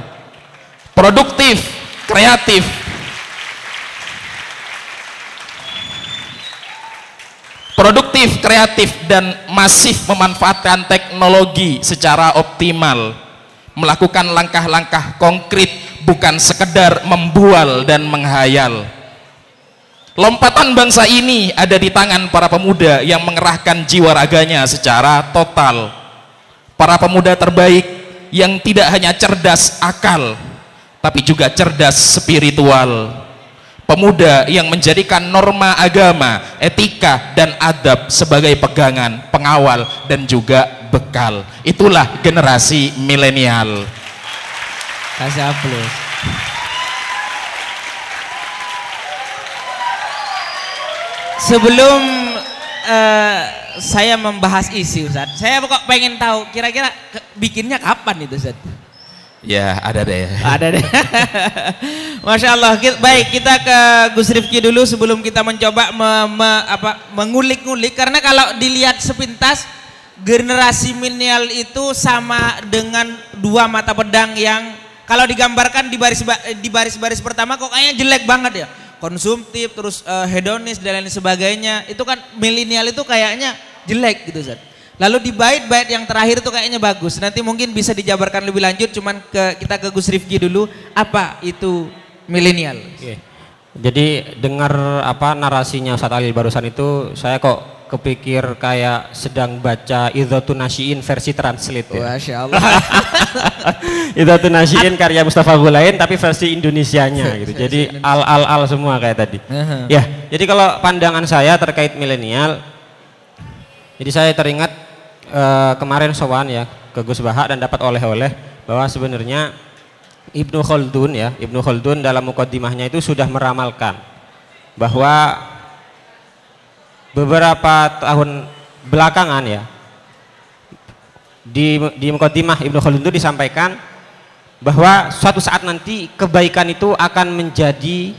Produktif, kreatif, dan masif memanfaatkan teknologi secara optimal, melakukan langkah-langkah konkret, bukan sekedar membual dan menghayal. Lompatan bangsa ini ada di tangan para pemuda yang mengerahkan jiwa raganya secara total. Para pemuda terbaik yang tidak hanya cerdas akal, tapi juga cerdas spiritual. Pemuda yang menjadikan norma agama, etika, dan adab sebagai pegangan, pengawal, dan juga bekal. Itulah generasi milenial. Kasih aplaus. Sebelum saya membahas isi Ustaz. Saya kok pengen tahu kira-kira bikinnya kapan itu Ustaz? Ya ada deh. Ada deh. Masya Allah. Baik, kita ke Gus Rifki dulu sebelum kita mencoba mengulik-ngulik. Karena kalau dilihat sepintas, generasi milenial itu sama dengan dua mata pedang yang kalau digambarkan di baris-baris pertama kok kayaknya jelek banget ya. Konsumtif, terus hedonis dan lain sebagainya. Itu kan milenial itu kayaknya jelek gitu Ustaz. Lalu di bait-bait yang terakhir itu kayaknya bagus. Nanti mungkin bisa dijabarkan lebih lanjut. Cuman kita ke Gus Rifki dulu. Apa itu milenial? Oke. Jadi dengar narasinya Ustaz Alil barusan itu, saya kok kepikir kayak sedang baca Idhatun Nasyiin versi translate ya. Masya Allah. Idhatun Nasyiin karya Mustafa Ghulain tapi versi Indonesianya gitu. Jadi al semua kayak tadi. Ya. Jadi kalau pandangan saya terkait milenial, jadi saya teringat kemarin sowan ya ke Gus Baha dan dapat oleh-oleh bahwa sebenarnya Ibnu Khaldun dalam mukaddimahnya itu sudah meramalkan bahwa beberapa tahun belakangan ya di mukaddimah Ibnu Khaldun itu disampaikan bahwa suatu saat nanti kebaikan itu akan menjadi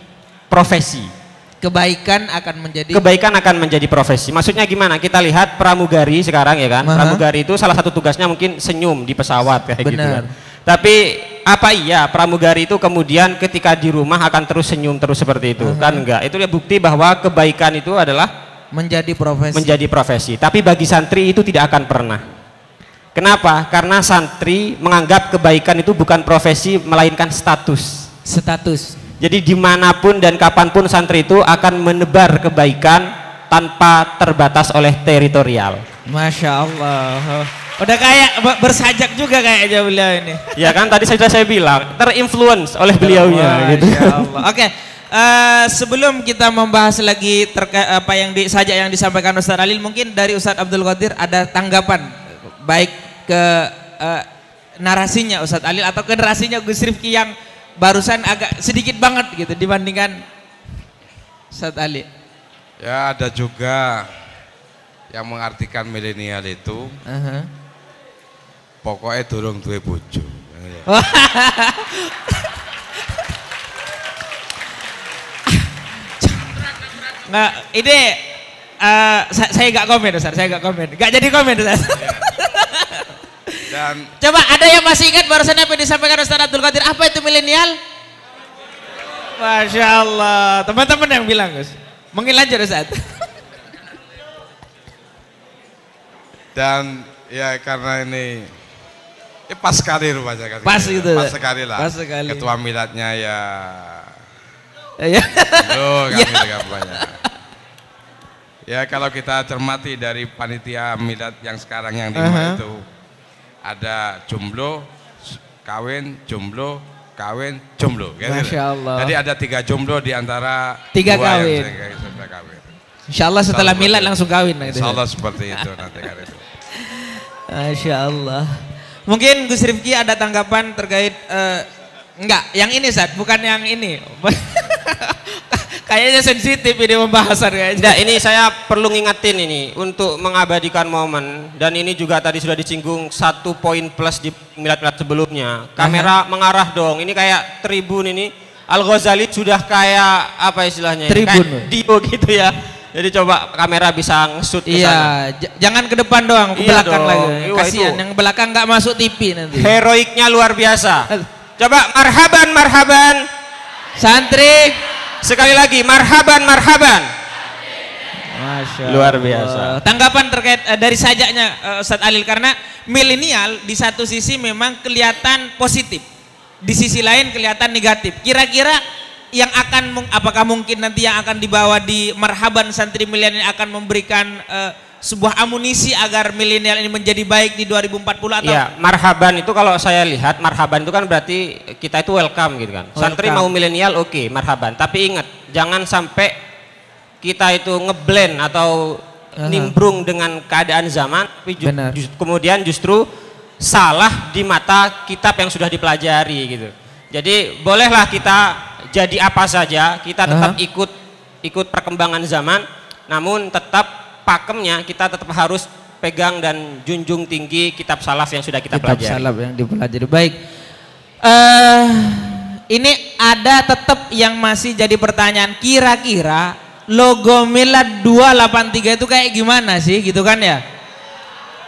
profesi. Kebaikan akan menjadi profesi. Maksudnya gimana? Kita lihat pramugari sekarang ya kan. Pramugari itu salah satu tugasnya mungkin senyum di pesawat kayak gitu kan. Tapi apa iya pramugari itu kemudian ketika di rumah akan terus senyum terus seperti itu? Kan enggak. Itu bukti bahwa kebaikan itu adalah menjadi profesi. Tapi bagi santri itu tidak akan pernah. Kenapa? Karena santri menganggap kebaikan itu bukan profesi melainkan status. Jadi dimanapun dan kapanpun santri itu akan menebar kebaikan tanpa terbatas oleh teritorial. Masya Allah. Udah kayak bersajak juga kayaknya beliau ini. Ya kan tadi saya bilang terinfluence oleh beliaunya. Gitu. Oke. Sebelum kita membahas lagi terkait apa yang yang disampaikan Ustaz Alil, mungkin dari Ustaz Abdul Qadir ada tanggapan baik ke narasinya Ustaz Alil atau ke narasinya Gus Rifki yang barusan agak sedikit banget gitu dibandingkan Ustaz Ali. Ya ada juga yang mengartikan milenial itu pokoknya durung duwe bojo. Nggak, ini saya nggak komen Ustaz, nggak jadi komen Ustaz. Dan coba ada yang masih ingat barusan apa yang disampaikan Ustaz Abdul Qadir? Apa itu milenial? Masya Allah, teman-teman yang bilang Gus. Mungkin lanjut Ustaz. Dan ya karena ini pas sekali rupanya kan. Pas gitu. Pas sekali lah. Pas sekali. Ketua miladnya ya. Ya. Loh, banyak. Ya kalau kita cermati dari panitia milad yang sekarang yang 5 itu ada jomblo, kawin, jomblo, kawin, jomblo. Masya Allah. Jadi ada 3 jomblo di antara 3 kawin. Insya Allah setelah milad langsung kawin. Insya Allah seperti itu nanti kan itu. Masya Allah. Mungkin Gus Rifki ada tanggapan terkait enggak, yang ini Ustaz, bukan yang ini. Kayaknya sensitif ini pembahasan kayaknya. Nah, ini saya perlu ngingetin ini untuk mengabadikan momen dan ini juga tadi sudah disinggung 1 poin plus di milad-milad sebelumnya. Kamera mengarah dong. Ini kayak tribun ini. Al-Ghazali sudah kayak apa istilahnya? Tribun. Kayak Dio gitu ya. Jadi coba kamera bisa nge-shoot ke sana. Jangan ke depan doang, ke belakang dong. lagi. Kasihan yang belakang nggak masuk TV nanti. Heroiknya luar biasa. Coba marhaban. Santri sekali lagi marhaban. Masya luar biasa. Tanggapan terkait dari sajaknya Ustadz Alil, karena milenial di satu sisi memang kelihatan positif, di sisi lain kelihatan negatif. Kira-kira yang akan apakah mungkin nanti yang akan dibawa di marhaban santri milenial akan memberikan sebuah amunisi agar milenial ini menjadi baik di 2040 atau? Iya, marhaban itu kalau saya lihat marhaban itu kan berarti kita itu welcome gitu kan. Santri mau milenial oke, marhaban. Tapi ingat, jangan sampai kita itu ngeblend atau nimbrung dengan keadaan zaman, tapi kemudian justru salah di mata kitab yang sudah dipelajari gitu. Jadi bolehlah kita jadi apa saja, kita tetap ikut perkembangan zaman, namun tetap pakemnya kita tetap harus pegang dan junjung tinggi kitab salaf yang sudah kita Kitab pelajari. salaf yang dipelajari. Baik. Ini ada tetap yang masih jadi pertanyaan, kira-kira logo Milad 283 itu kayak gimana sih gitu kan ya?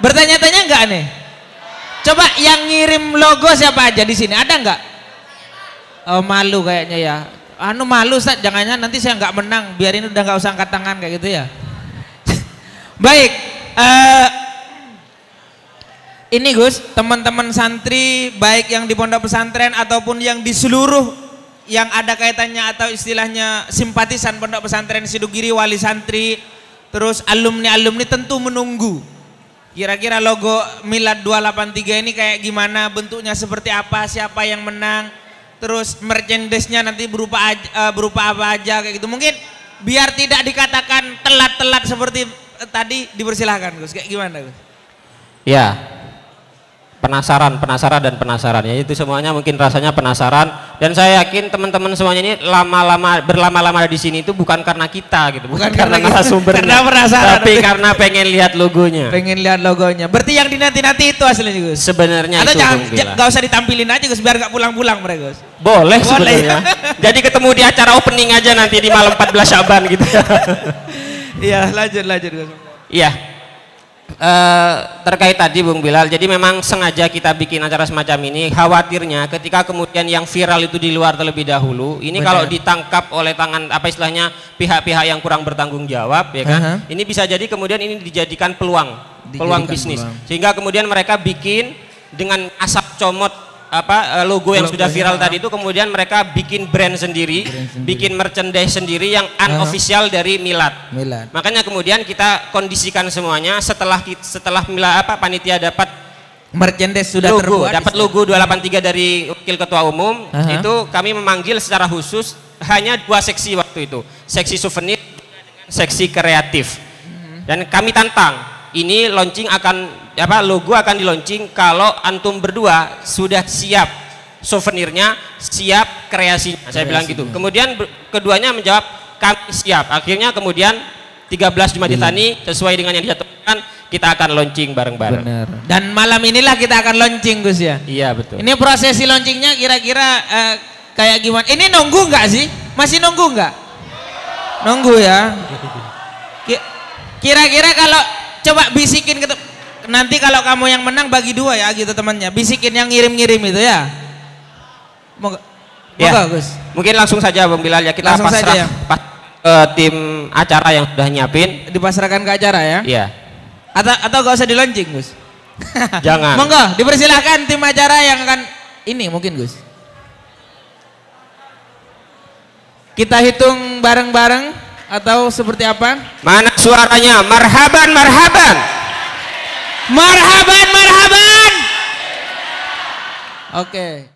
Bertanya-tanya enggak nih? Coba yang ngirim logo siapa aja di sini? Ada enggak? Oh, malu kayaknya ya. Malu Ustaz, jangan-jangan nanti saya enggak menang, biarin udah enggak usah angkat tangan kayak gitu ya. Baik, ini Gus, teman-teman santri baik yang di pondok pesantren ataupun yang di seluruh yang ada kaitannya atau istilahnya simpatisan pondok pesantren Sidogiri, wali santri, terus alumni-alumni tentu menunggu kira-kira logo Milad 283 ini kayak gimana, bentuknya seperti apa, siapa yang menang, terus merchandise-nya nanti berupa apa aja kayak gitu. Mungkin biar tidak dikatakan telat-telat seperti tadi, dipersilahkan Gus, kayak gimana Gus? Ya, penasaran ya, itu semuanya mungkin rasanya penasaran, dan saya yakin teman-teman semuanya ini berlama-lama di sini itu bukan karena kita gitu, bukan karena narasumbernya, karena penasaran, tapi karena pengen lihat logonya. Berarti yang dinanti-nanti itu aslinya Gus? Sebenarnya atau itu nggak usah ditampilin aja Gus, biar nggak pulang-pulang mereka Gus? Boleh sebenarnya. Jadi ketemu di acara opening aja nanti di malam 14 Syaban gitu. Iya, lanjut Gus. Iya. Terkait tadi Bung Bilal, jadi memang sengaja kita bikin acara semacam ini, khawatirnya ketika kemudian yang viral itu di luar terlebih dahulu, ini kalau ditangkap oleh tangan apa istilahnya pihak-pihak yang kurang bertanggung jawab ya kan, ini bisa jadi kemudian ini dijadikan peluang bisnis, sehingga kemudian mereka bikin dengan asap comot logo yang sudah viral tadi itu, kemudian mereka bikin brand sendiri, bikin merchandise sendiri yang unofficial dari Milad. Makanya kemudian kita kondisikan semuanya setelah panitia dapat merchandise sudah logo, terbuat, dapat logo 283 dari wakil ketua umum, itu kami memanggil secara khusus hanya 2 seksi waktu itu, seksi souvenir dengan seksi kreatif, dan kami tantang ini launching logo akan di launching kalau antum berdua sudah siap souvenirnya, siap kreasinya. Saya bilang gitu. Kemudian keduanya menjawab kami siap. Akhirnya kemudian 13 Jumadil Tsani sesuai dengan yang dijadwalkan kita akan launching bareng-bareng. Dan malam inilah kita akan launching Gus ya. Iya betul. Ini prosesi launchingnya kira-kira kayak gimana? Ini nunggu nggak sih? Masih nunggu nggak? Nunggu ya. Kira-kira kalau coba bisikin nanti kalau kamu yang menang bagi 2 ya gitu temannya, bisikin yang ngirim-ngirim itu ya. Moga Gus. Mungkin langsung saja Bang Bilal ya, kita langsung pasrah saja, ya? Tim acara yang sudah nyiapin. Dipasrahkan ke acara ya? Iya. Atau gak usah di launching Gus? Jangan. Monggo dipersilahkan tim acara yang akan ini mungkin Gus. Kita hitung bareng-bareng atau seperti apa? Mana suaranya? Marhaban. Oke.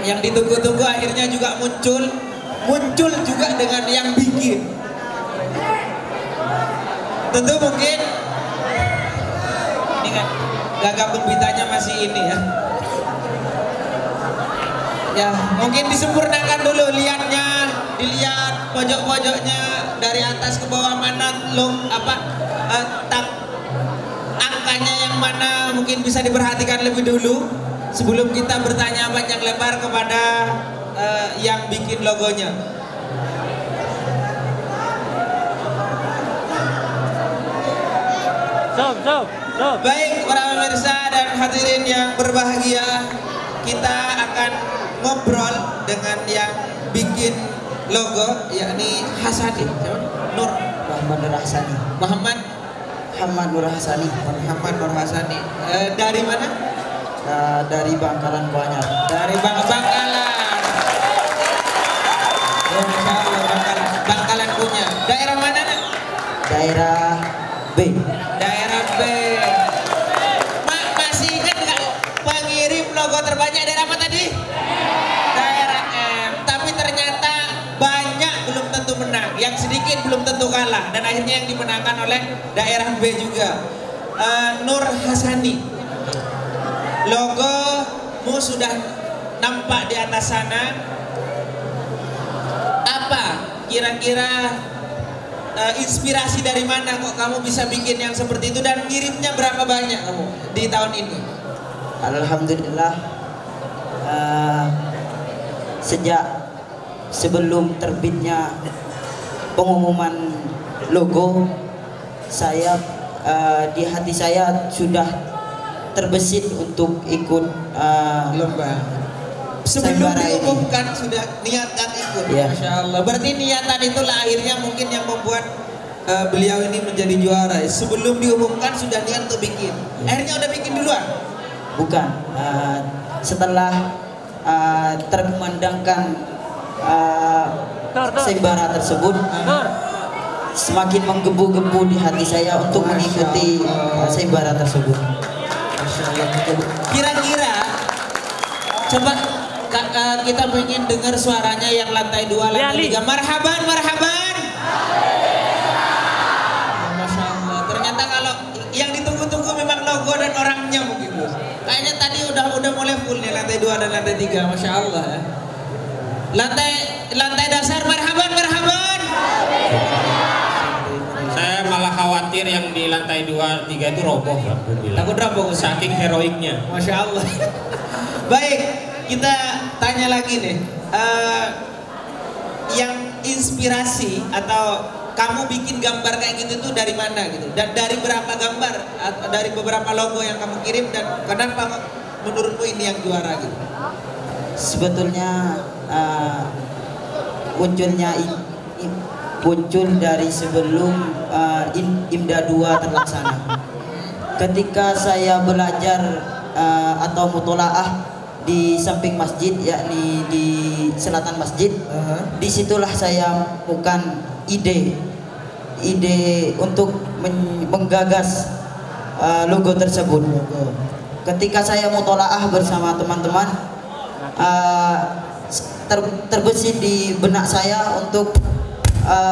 yang ditunggu-tunggu akhirnya juga muncul juga dengan yang bikin. Tentu mungkin ini kan gagap gembitanya masih ini ya. Ya mungkin disempurnakan dulu lihatnya, dilihat pojok-pojoknya dari atas ke bawah mana angkanya yang mana mungkin bisa diperhatikan lebih dulu sebelum kita bertanya panjang lebar kepada yang bikin logonya. Baik para pemirsa dan hadirin yang berbahagia, kita akan ngobrol dengan yang bikin logo, yakni Hasani Muhammad Nur Hasani. Dari mana? Dari Bangkalan Kuanyar. Dari Bangkalan. Oh, Masya Allah, Bangkalan punya. Daerah mana? Daerah B. Daerah B. Masih ingat nggak pengirim logo terbanyak daerah apa tadi? Daerah M. Tapi ternyata banyak belum tentu menang, yang sedikit belum tentu kalah, dan akhirnya yang dimenangkan oleh daerah B juga. Nur Hasani, logomu sudah nampak di atas sana. Apa kira-kira inspirasi dari mana kok kamu bisa bikin yang seperti itu, dan ngirimnya berapa banyak kamu di tahun ini? Alhamdulillah, sejak sebelum terbitnya pengumuman logo, saya di hati saya sudah terbesit untuk ikut lomba. Sebelum sayembara ini. diumumkan sudah niatan ikut. Ya. Masya Allah. Berarti niatan itulah akhirnya mungkin yang membuat beliau ini menjadi juara. Sebelum diumumkan sudah niat untuk bikin. Akhirnya udah bikin duluan. Bukan, setelah terkumandangkan sayembara tersebut, semakin menggebu-gebu di hati saya untuk mengikuti sayembara tersebut. Masya Allah. Kira-kira coba kita ingin dengar suaranya yang lantai 2, lantai 3. Marhaban, marhaban. Masya Allah. Ternyata kalau yang ditunggu-tunggu memang logo dan orangnya mungkin. Kayaknya tadi udah mulai full nih lantai 2 dan lantai 3. Masya Allah ya. Lantai dasar, marhaban, marhaban. Saya malah khawatir yang di lantai 2, 3 itu roboh. Takut roboh saking heroiknya. Masya Allah. Baik, kita tanya lagi nih. Yang inspirasi atau kamu bikin gambar kayak gitu tuh dari mana gitu? Dan dari berapa gambar? Atau dari beberapa logo yang kamu kirim, dan kenapa menurutmu ini yang juara gitu? Sebetulnya muncul dari sebelum IMDA 2 terlaksana. Ketika saya belajar atau mutolaah di samping masjid, yakni di selatan masjid, disitulah saya bukan ide untuk menggagas logo tersebut. Ketika saya mutolaah bersama teman-teman, terbesit di benak saya untuk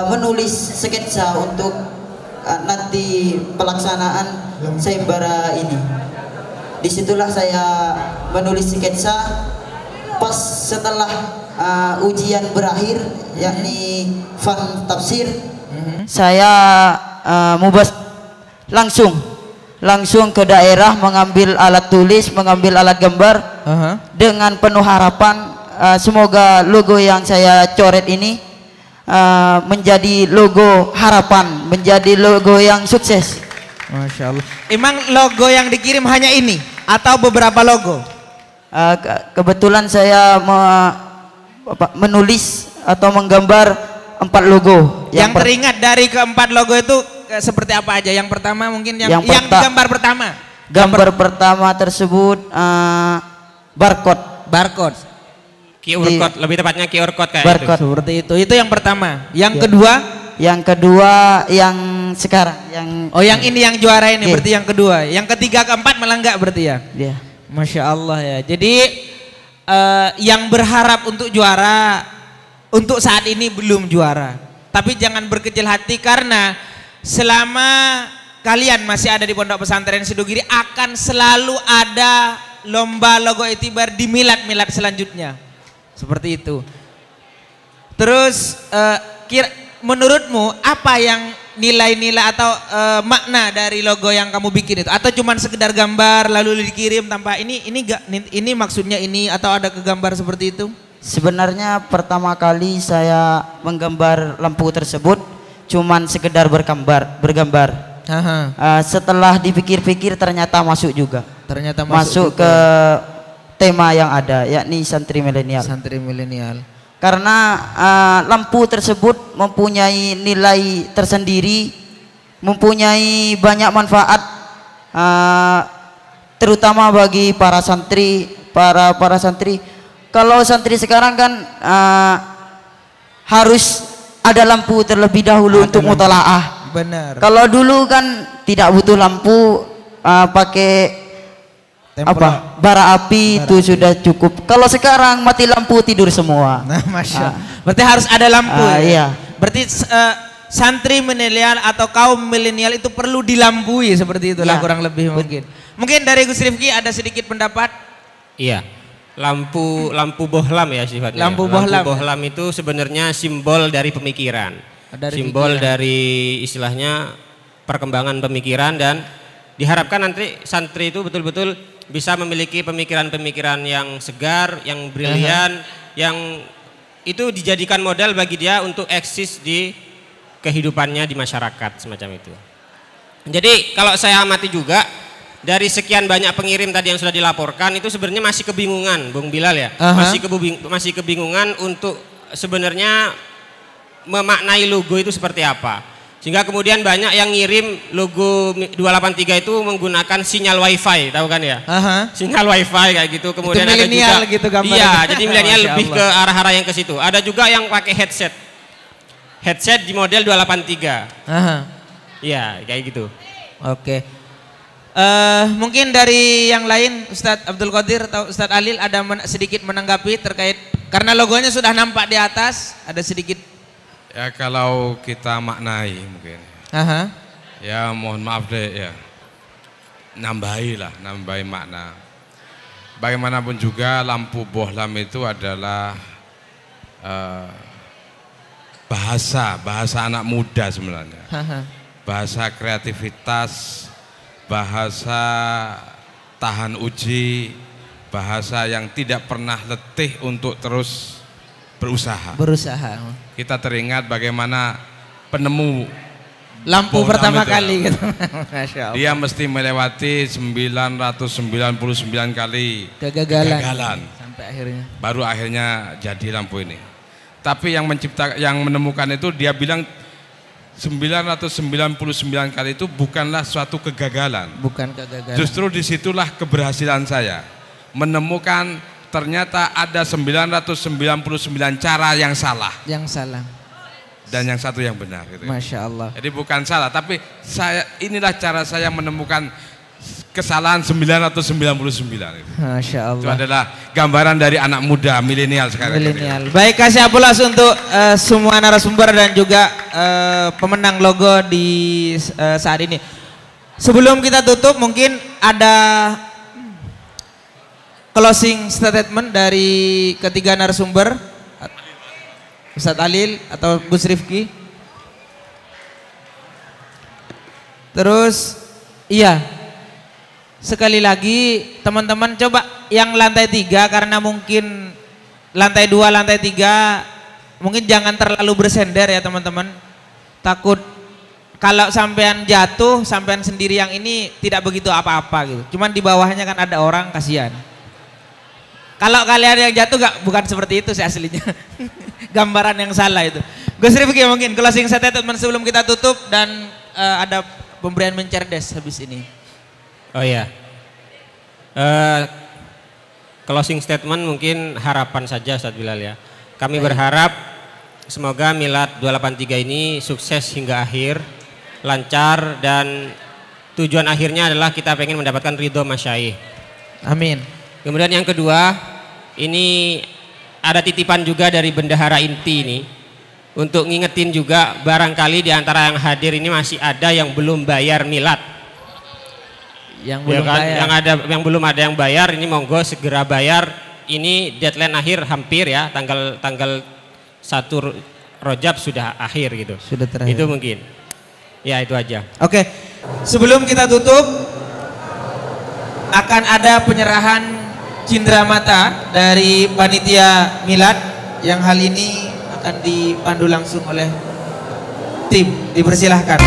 menulis sketsa untuk nanti pelaksanaan sayembara ini. Disitulah saya menulis sketsa. Pas setelah ujian berakhir, yakni fan tafsir, saya mubas langsung ke daerah mengambil alat tulis, mengambil alat gambar, dengan penuh harapan semoga logo yang saya coret ini menjadi logo harapan, menjadi logo yang sukses. Masya Allah. Emang logo yang dikirim hanya ini atau beberapa logo? Kebetulan saya menulis atau menggambar 4 logo. Yang teringat dari keempat logo itu seperti apa aja? Yang pertama mungkin yang digambar pertama. Gambar pertama tersebut barcode. QR code, lebih tepatnya QR code kayak barcode. itu. Seperti itu. Itu yang pertama. Yang kedua? Yang kedua yang sekarang yang ini yang juara ini, berarti yang kedua. Yang ketiga, keempat malah enggak berarti ya? Iya. Masya Allah ya. Jadi yang berharap untuk juara untuk saat ini belum juara. Tapi jangan berkecil hati, karena selama kalian masih ada di Pondok Pesantren Sidogiri akan selalu ada lomba logo Iktibar di milad-milad selanjutnya. Seperti itu. Terus menurutmu apa yang nilai-nilai atau makna dari logo yang kamu bikin itu? Atau cuman sekedar gambar lalu dikirim tanpa ini maksudnya ini, atau ada kegambar seperti itu? Sebenarnya pertama kali saya menggambar lampu tersebut cuman sekedar bergambar. Setelah dipikir-pikir ternyata masuk juga. Ternyata masuk ke tema yang ada, yakni santri milenial. Santri milenial. Karena lampu tersebut mempunyai nilai tersendiri, mempunyai banyak manfaat, terutama bagi para santri, para santri. Kalau santri sekarang kan harus ada lampu terlebih dahulu untuk mutolaah. Benar. Kalau dulu kan tidak butuh lampu, pakai bara api itu sudah cukup. Kalau sekarang mati lampu tidur semua. Nah, masya. Berarti harus ada lampu. Iya. Berarti santri milenial atau kaum milenial itu perlu dilampui seperti itulah kurang lebih mungkin. Mungkin dari Gus Rifki ada sedikit pendapat? Iya. Lampu bohlam ya sifatnya. Lampu bohlam itu sebenarnya simbol dari pemikiran. Simbol dari istilahnya perkembangan pemikiran, dan diharapkan nanti santri itu betul-betul bisa memiliki pemikiran-pemikiran yang segar, yang brilian, yang itu dijadikan modal bagi dia untuk eksis di kehidupannya di masyarakat, semacam itu. Jadi kalau saya amati juga dari sekian banyak pengirim tadi yang sudah dilaporkan itu sebenarnya masih kebingungan, Bung Bilal ya. Masih kebingungan untuk sebenarnya memaknai logo itu seperti apa. Sehingga kemudian banyak yang ngirim logo 283 itu menggunakan sinyal wifi, tahu kan ya? Sinyal wifi kayak gitu. Kemudian itu ada juga gitu gambarnya. iya, jadi milenial lebih ke arah-arah yang ke situ. Ada juga yang pakai headset. Headset di model 283. Iya, kayak gitu. Oke. Mungkin dari yang lain Ustadz Abdul Qadir atau Ustadz Alil ada sedikit menanggapi terkait karena logonya sudah nampak di atas, ada sedikit. Ya kalau kita maknai mungkin. Ya mohon maaf deh ya. Nambahi makna. Bagaimanapun juga lampu bohlam itu adalah bahasa anak muda sebenarnya. Bahasa kreativitas, bahasa tahan uji, bahasa yang tidak pernah letih untuk terus berusaha. Kita teringat bagaimana penemu lampu pertama kali gitu. Masya Allah. Dia mesti melewati 999 kali kegagalan sampai akhirnya. Baru akhirnya jadi lampu ini. Tapi yang menemukan itu dia bilang 999 kali itu bukanlah suatu kegagalan. Bukan kegagalan. Justru disitulah keberhasilan saya menemukan ternyata ada 999 cara yang salah. Dan yang satu yang benar gitu. Masya Allah. Jadi bukan salah, tapi inilah cara saya menemukan kesalahan 999 gitu. Masya Allah. Itu adalah gambaran dari anak muda milenial sekarang. Baik, kasih aplaus untuk semua narasumber dan juga pemenang logo di saat ini. Sebelum kita tutup mungkin ada closing statement dari ketiga narasumber, Ustadz Alil atau Gus Rifki. Terus iya, sekali lagi teman-teman coba yang lantai 3 karena mungkin lantai 2, lantai 3 mungkin jangan terlalu bersender ya teman-teman. Takut kalau sampean jatuh, sampean sendiri yang ini tidak begitu apa-apa gitu. Cuman di bawahnya kan ada orang, kasihan. Kalau kalian yang jatuh bukan seperti itu sih aslinya. Gambaran yang salah itu. Gus Rifki mungkin closing statement sebelum kita tutup dan ada pemberian mencerdas habis ini. Oh iya. Closing statement mungkin harapan saja Ustadz Bilal ya. Kami berharap semoga Milad 283 ini sukses hingga akhir, lancar dan tujuan akhirnya adalah kita pengen mendapatkan ridho masyayikh. Amin. Kemudian yang kedua, ini ada titipan juga dari Bendahara Inti ini untuk ngingetin juga barangkali di antara yang hadir ini masih ada yang belum bayar milad. Yang belum ada yang bayar ini monggo segera bayar. Ini deadline akhir hampir ya, tanggal 1 Rajab sudah akhir gitu. Sudah terakhir. Itu mungkin. Ya itu aja. Oke. Sebelum kita tutup akan ada penyerahan cindera mata dari panitia milad yang hal ini akan dipandu langsung oleh tim. Dipersilahkan.